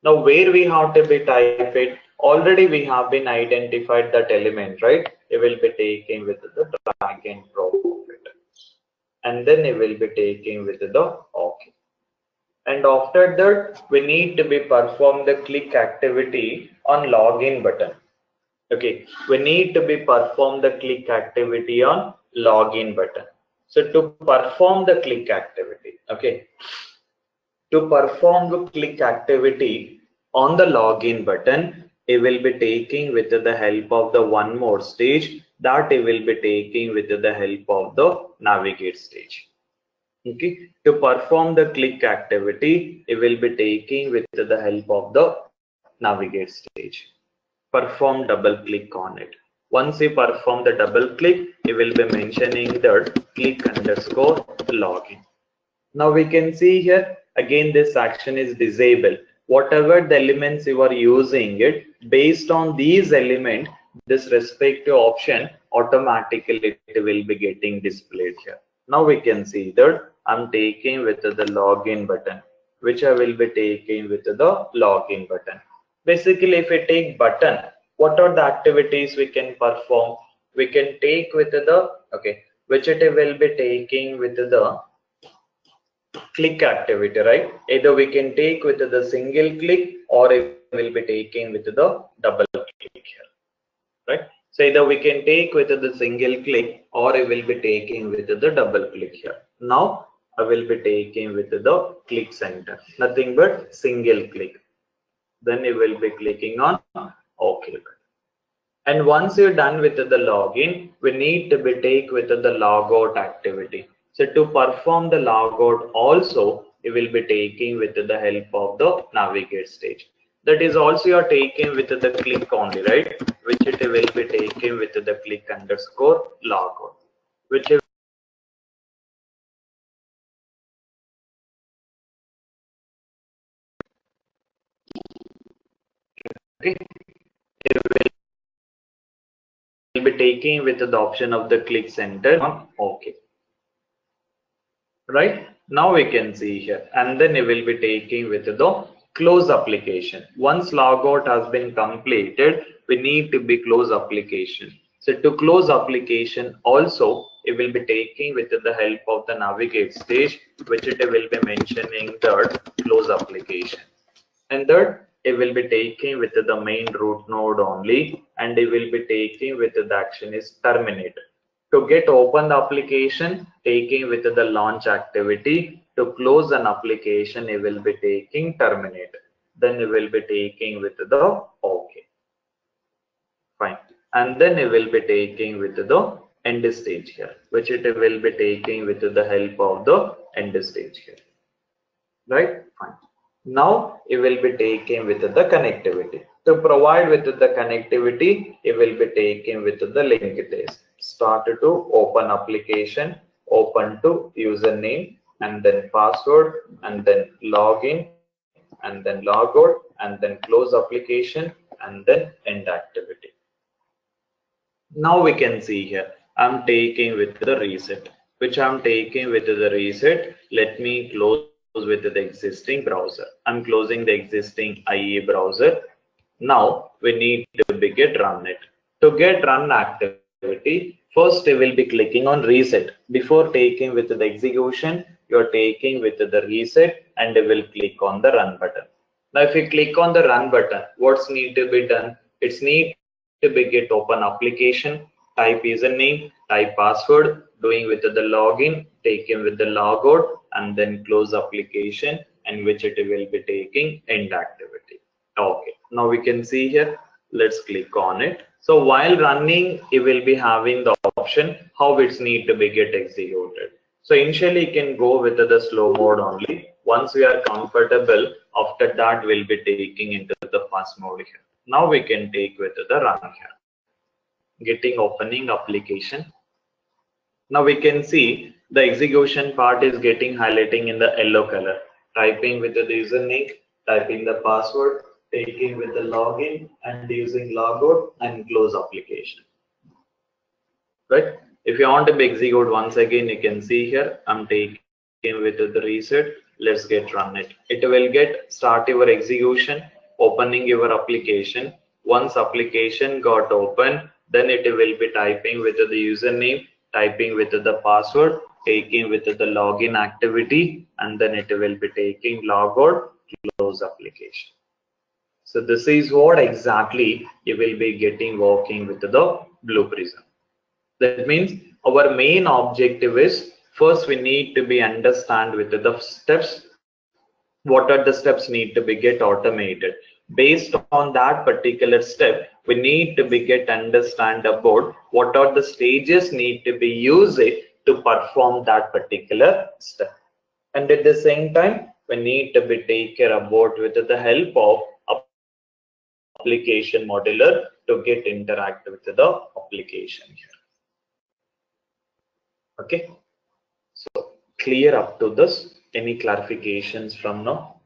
Now where we have to be type it, already we have been identified that element, right, it will be taking with the drag and drop of it, and then it will be taking with the OK. And after that we need to be perform the click activity on login button. Okay, we need to be perform the click activity on login button. So to perform the click activity, okay, to perform the click activity on the login button, it will be taking with the help of the one more stage, that it will be taking with the help of the navigate stage. Okay, to perform the click activity, it will be taking with the help of the navigate stage. Perform double click on it. Once you perform the double click, it will be mentioning that click underscore login. Now we can see here again this action is disabled. Whatever the elements you are using it, based on these elements, this respective option automatically it will be getting displayed here. Now we can see that I'm taking with the login button, which I will be taking with the login button. Basically, if we take button, what are the activities we can perform? We can take with the, okay, which it will be taking with the click activity, right? Either we can take with the single click, or it will be taking with the double click here, right? So either we can take with the single click, or it will be taking with the double click here. Now I will be taking with the click center, nothing but single click. Then you will be clicking on OK. And once you're done with the login, we need to be take with the logout activity. So to perform the logout also, you will be taking with the help of the navigate stage. That is also you are taking with the click only, right? Which it will be taking with the click underscore logout, which is okay. Will be taking with the option of the click center on OK. Right, now we can see here, and then it will be taking with the close application. Once logout has been completed, we need to be close application. So to close application also, it will be taking with the help of the navigate stage, which it will be mentioning that close application, and that it will be taking with the main root node only, and it will be taking with the action is terminate. To get open the application, taking with the launch activity, To close an application, you will be taking terminate. Then you will be taking with the OK. Fine. And then you will be taking with the end stage here, which it will be taking with the help of the end stage here. Right? Fine. Now you will be taking with the connectivity. To provide with the connectivity, you will be taking with the linked list. Start to open application, open to username, and then password, and then login, and then log out, and then close application, and then end activity. Now we can see here, I'm taking with the reset, which I'm taking with the reset. Let me close with the existing browser. I'm closing the existing IE browser. Now we need to get run it. To get run activity, first you will be clicking on reset. Before taking with the execution, you're taking with the reset and you will click on the run button. Now if you click on the run button, what's need to be done? It's need to be get open application, type username, type password, doing with the login, taking with the logout, and then close application, and which it will be taking end activity. Okay, now we can see here, let's click on it. So while running, it will be having the option how it's need to be get executed. So initially you can go with the slow mode only. Once we are comfortable, after that we'll be taking into the fast mode here. Now we can take with the run here. Getting opening application. Now we can see the execution part is getting highlighting in the yellow color. Typing with the username, typing the password, taking with the login and using logout and close application. Right? If you want to be execute once again, you can see here, I'm taking with the reset. Let's get run it. It will get start your execution, opening your application. Once application got open, then it will be typing with the username, typing with the password, taking with the login activity, and then it will be taking logout, close application. So this is what exactly you will be getting working with the Blue Prism. That means our main objective is first we need to be understand with the steps. What are the steps need to be get automated? Based on that particular step, we need to be get understand about what are the stages need to be used to perform that particular step. And at the same time, we need to be take care about with the help of application modeler to get interact with the application here. Okay, so clear up to this. Any clarifications from now?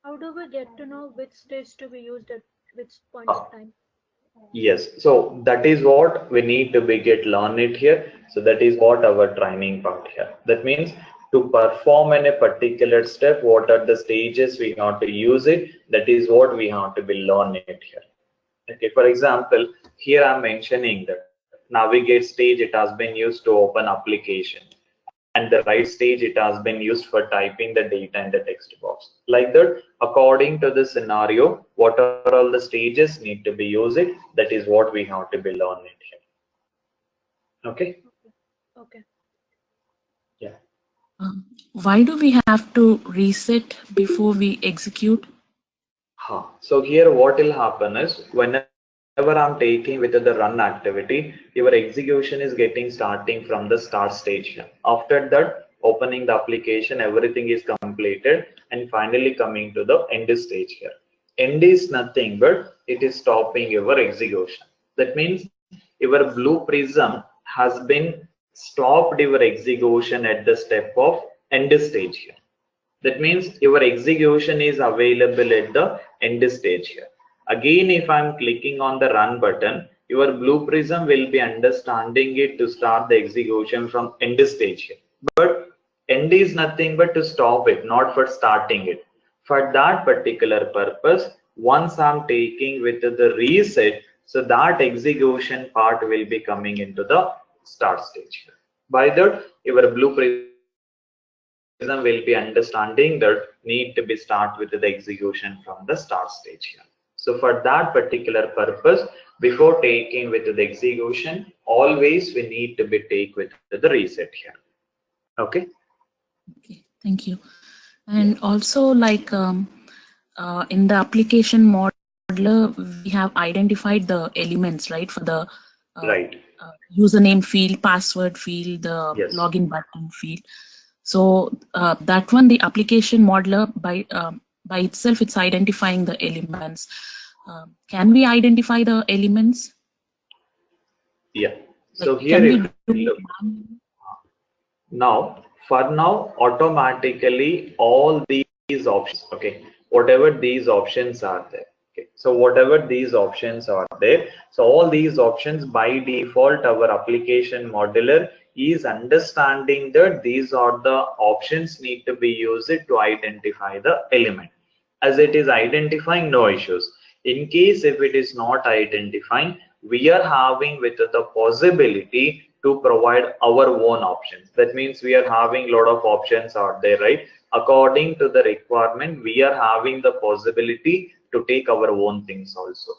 How do we get to know which stage to be used at which point of time? Yes, so that is what we need to be get learn it here. So that is what our training part here. That means to perform in a particular step, what are the stages we have to use it? That is what we have to be learn it here. Okay, for example, here I'm mentioning that navigate stage, it has been used to open application, and the right stage it has been used for typing the data in the text box. Like that, according to the scenario, what are all the stages need to be used, that is what we have to be learning here. Okay. Okay. Yeah. Why do we have to reset before we execute? So here what will happen is whenever I'm taking with the run activity, your execution is getting starting from the start stage here. After that, opening the application, everything is completed, and finally coming to the end stage here. End is nothing but it is stopping your execution. That means your Blue Prism has been stopped your execution at the step of end stage here. That means your execution is available at the end stage here. Again, if I'm clicking on the run button, your Blue Prism will be understanding it to start the execution from end stage here. But end is nothing but to stop it, not for starting it. For that particular purpose, once I'm taking with the reset, so that execution part will be coming into the start stage here. By that, your Blue Prism will be understanding that need to be start with the execution from the start stage here. So for that particular purpose, before taking with the execution, always we need to be take with the reset here. Okay. Okay, thank you. And also, like in the application modeler, we have identified the elements, right, for the Right. username field, password field, the Yes. login button field. So that one, the application modeler by itself, it's identifying the elements. Can we identify the elements? Yeah. Like, So here, can we if do you it look manually? now, for now, automatically all these options, okay, whatever these options are there. Okay, so whatever these options are there, so all these options by default, our application modeler is understanding that these are the options need to be used to identify the element. As it is identifying, no issues. In case if it is not identifying, we are having with the possibility to provide our own options. That means we are having a lot of options out there, right? According to the requirement, we are having the possibility to take our own things also.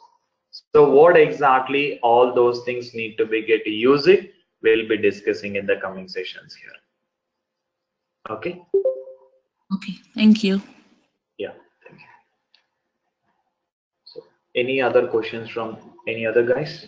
So what exactly all those things need to be get used, we'll be discussing in the coming sessions here. Okay. Okay, thank you. Yeah. Thank you. So any other questions from any other guys?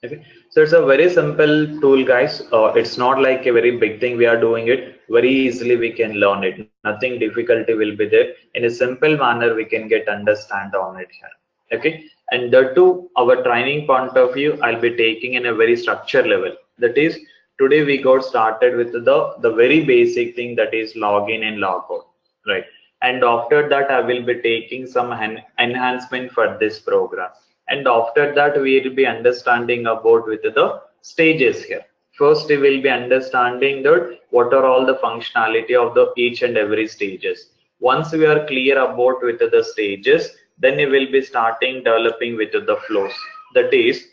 Okay, so it's a very simple tool, guys. It's not like a very big thing. We are doing it very easily. We can learn it. Nothing difficulty will be there. In a simple manner, we can get understand on it here. Okay, and the two, our training point of view, I'll be taking in a very structured level. That is, today we got started with the very basic thing, that is login and logout, right? And after that, I will be taking some enhancement for this program. And after that, we will be understanding about with the stages here. First, we will be understanding that what are all the functionality of the each and every stages. Once we are clear about with the stages, then we will be starting developing with the flows. That is,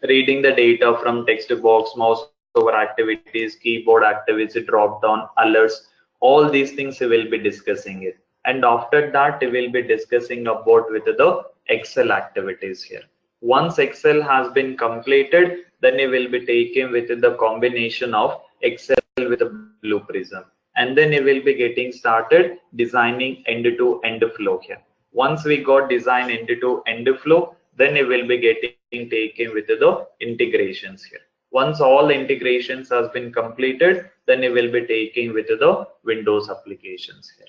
reading the data from text box, mouse over activities, keyboard activities, drop down alerts. All these things we will be discussing it. And after that, we will be discussing about with the Excel activities here. Once Excel has been completed, then we will be taking with the combination of Excel with the Blue Prism. And then we will be getting started designing end-to-end flow here. Once we got design end-to-end flow, then we will be getting taken with the integrations here. Once all integrations has been completed, then we will be taking with the Windows applications here.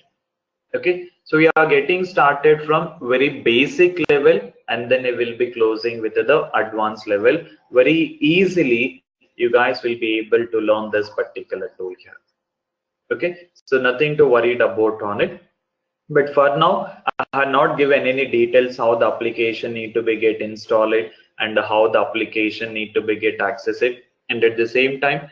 Okay, so we are getting started from very basic level, and then we will be closing with the advanced level. Very easily, you guys will be able to learn this particular tool here. Okay, so nothing to worry about on it. But for now, I have not given any details how the application need to be get installed and how the application need to be get accessed, and at the same time,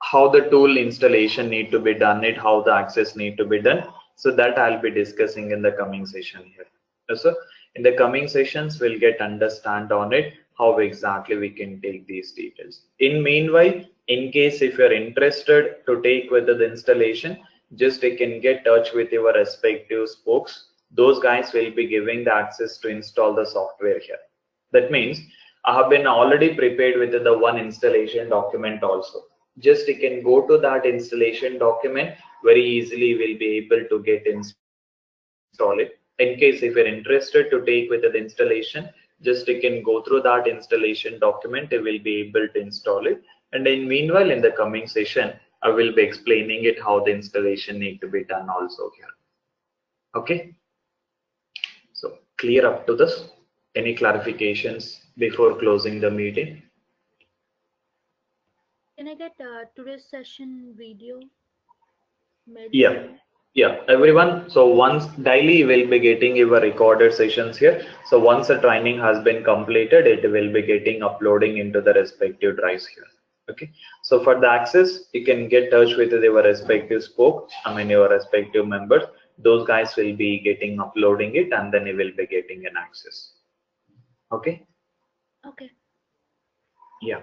how the tool installation need to be done, it how the access need to be done. So that I'll be discussing in the coming session here. So in the coming sessions, we'll get understand on it how exactly we can take these details. In meanwhile, in case if you're interested to take with the installation, just you can get touch with your respective spokes. Those guys will be giving the access to install the software here. That means I have been already prepared with the one installation document also. Just you can go to that installation document, very easily will be able to get install it. In case if you're interested to take with the installation, just you can go through that installation document, you will be able to install it. And in meanwhile, in the coming session, I will be explaining it how the installation need to be done also here. Okay, so clear up to this. Any clarifications before closing the meeting? Can I get today's session video made Yeah. video? Yeah, everyone. So once daily we'll be getting your recorded sessions here. So once the training has been completed, it will be getting uploading into the respective drives here. Okay. So for the access, you can get touch with your respective spoke. I mean your respective members. Those guys will be getting uploading it, and then you will be getting an access. Okay. Okay. Yeah.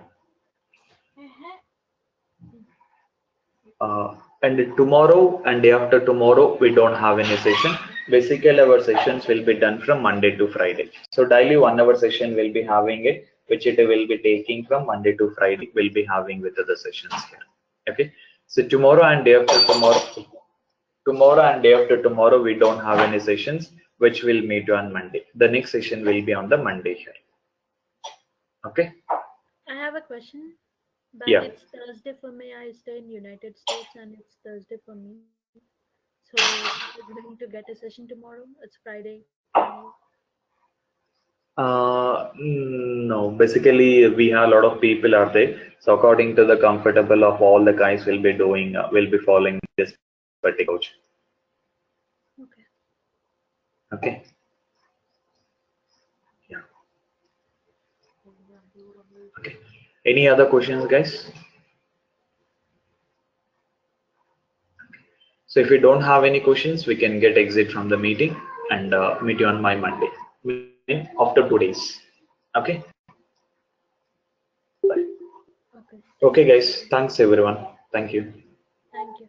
And tomorrow and day after tomorrow we don't have any session. Basically our sessions will be done from Monday to Friday. So daily 1 hour session will be having it, which it will be taking from Monday to Friday. We'll be having with other sessions here. Okay, So tomorrow and day after tomorrow and day after tomorrow, we don't have any sessions, which will meet on Monday. The next session will be on the Monday here. Okay. I have a question, but Yeah. it's Thursday for me. I stay in United States and it's Thursday for me. So are we going to get a session tomorrow? It's Friday for me. No, basically we have a lot of people are there. So according to the comfortable of all the guys will be doing, will be following this particular coach. Okay. Okay. Yeah. Okay. Any other questions, guys? So if we don't have any questions, we can get exit from the meeting and meet you on my Monday, after 2 days. Okay. Bye. Okay. Okay, Thank you. guys. Thanks, everyone. Thank you. Thank you.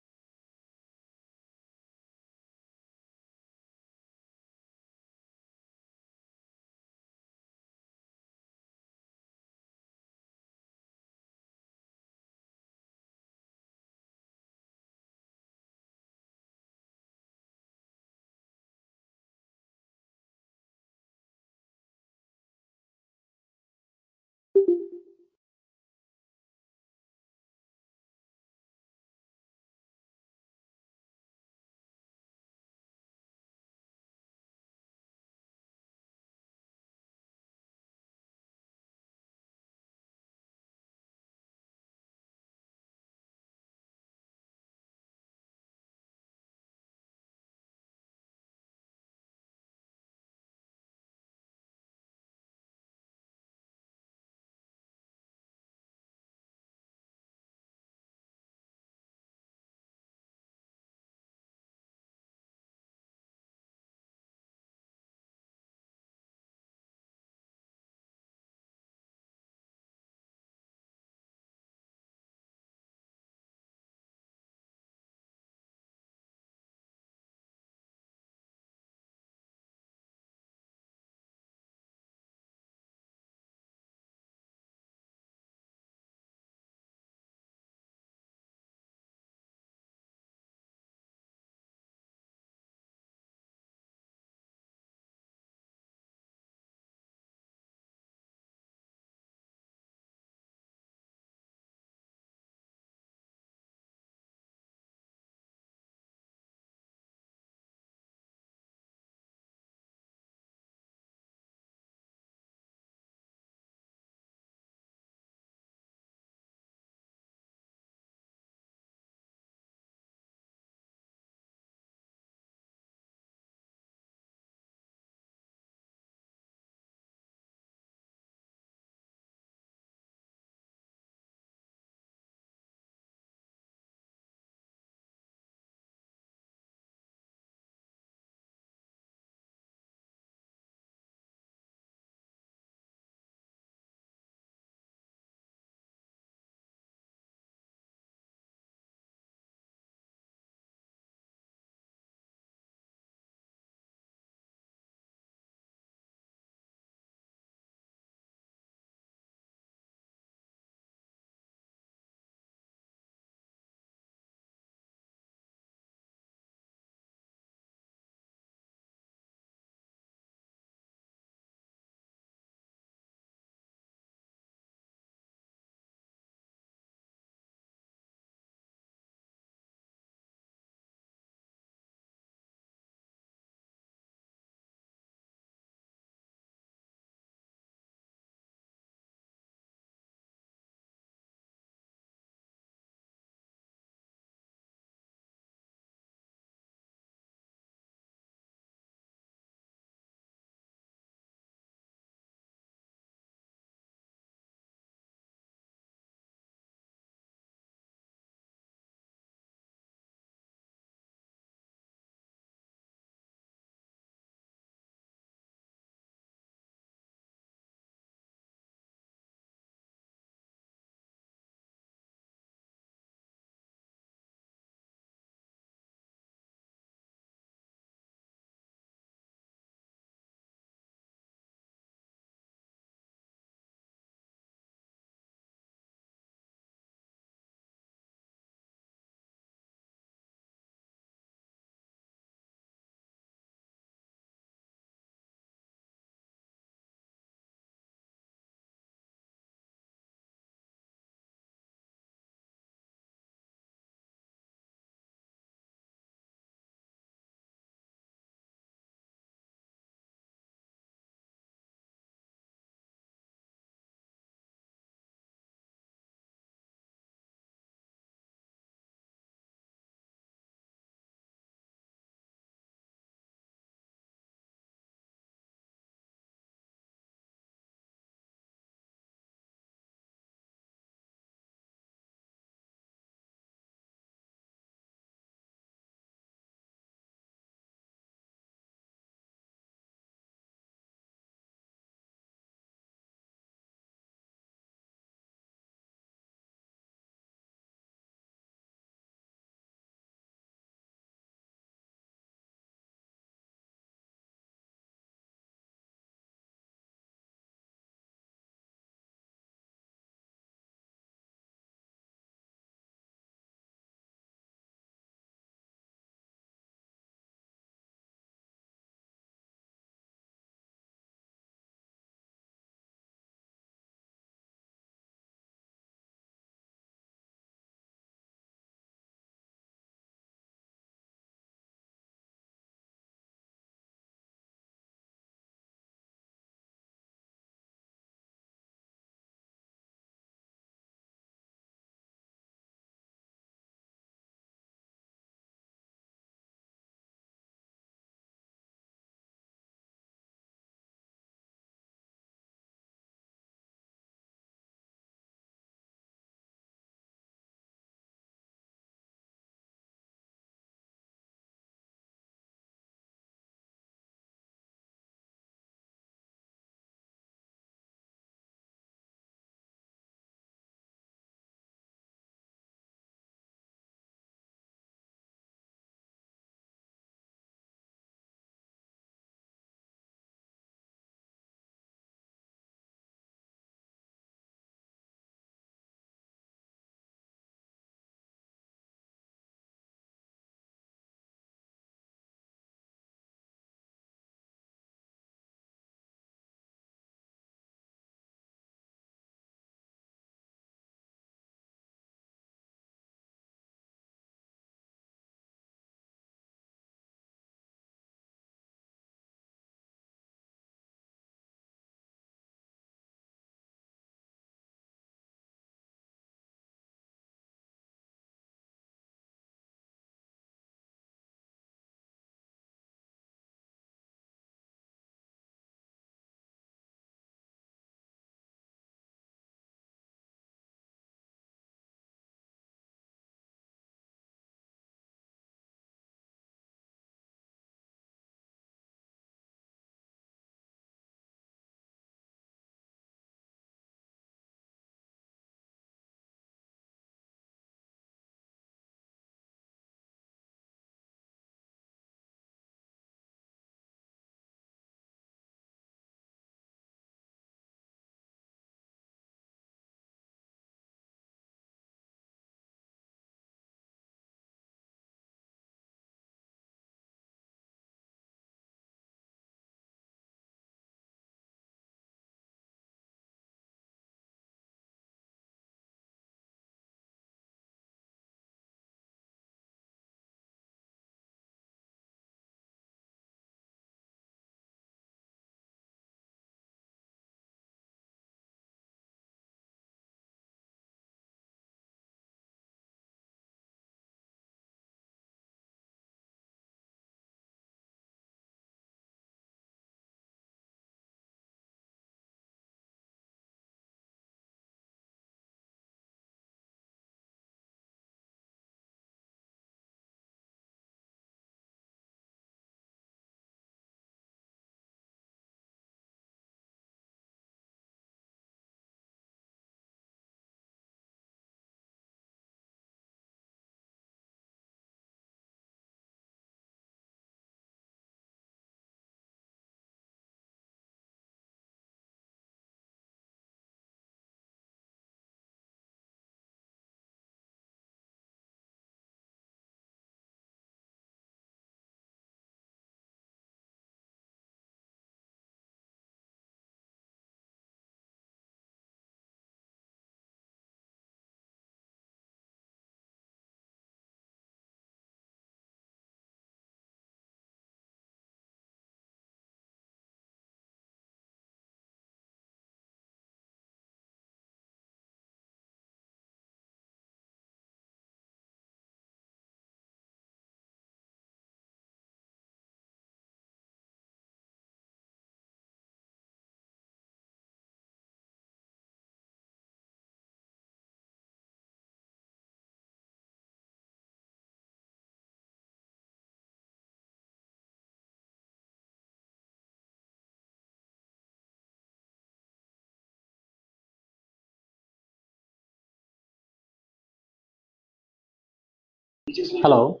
Hello.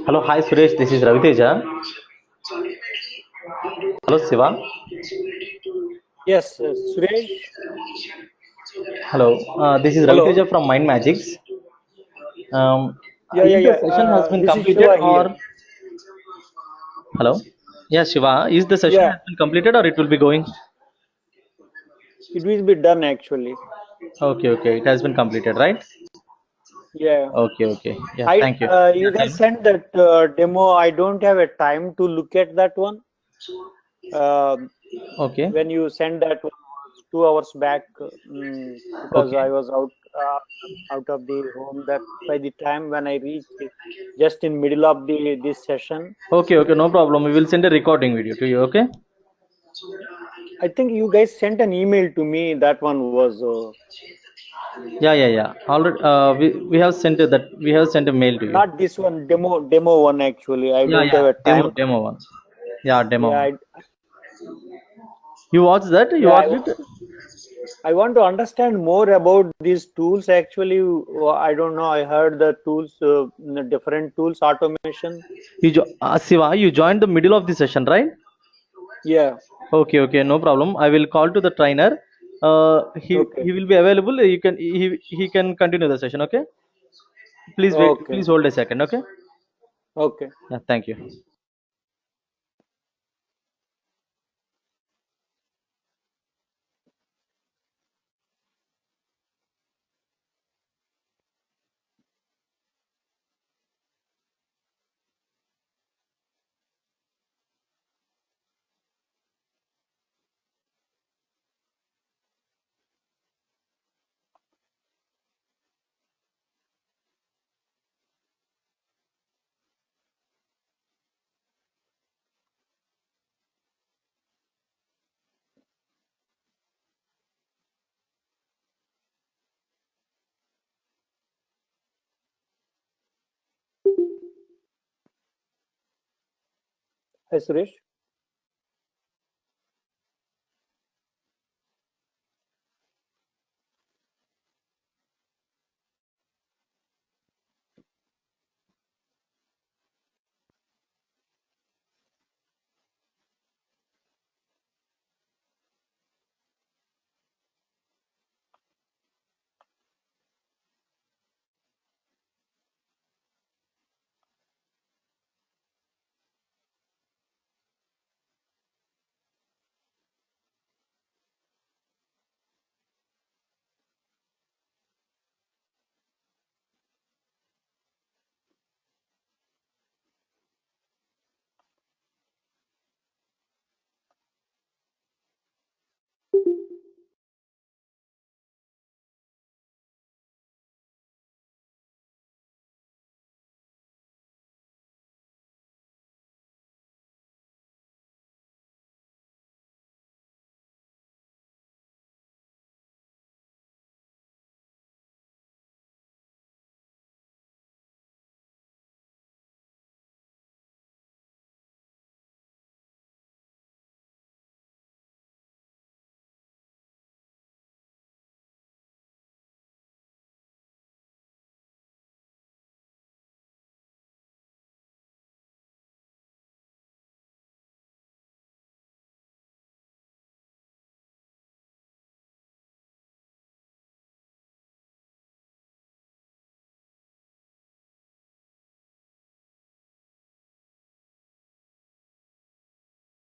Hello. Hi, Suresh. This is Raviteja. Hello, Siva. Yes, Suresh. Hello. This is Hello. Raviteja from Mind Magics. Um, Yeah, yeah, is the yeah. session has been This is completed Shiva here. or hello? Yeah, Shiva. Is the session Yeah, has been completed or it will be going? it will be done actually. Okay, okay. It has been completed, right? Yeah. Okay, okay. Yeah, thank you. You Yeah, tell guys me. sent that demo. I don't have a time to look at that one. Okay, When you sent that one was 2 hours back, because okay, I was out of the home. That by the time when I reached, just in middle of the this session, okay, okay. No problem. We will send a recording video to you. Okay. I think you guys sent an email to me. That one was Yeah, yeah, yeah. Already, we have sent that. We have sent a mail to you. not this one, demo one actually. I Yeah, don't yeah. have a Demo, time. demo one. Yeah, demo Yeah, one. You watched that? You yeah. watched it? I want to understand more about these tools. Actually, I don't know. I heard the tools, the different tools, automation. Siva, you joined the middle of the session, right? Yeah. Okay, okay, no problem. I will call to the trainer. Okay. He will be available. He can continue the session. Okay. Please wait. Okay. Please hold a second. Okay. Okay. Yeah. Thank you. Hi, Suresh.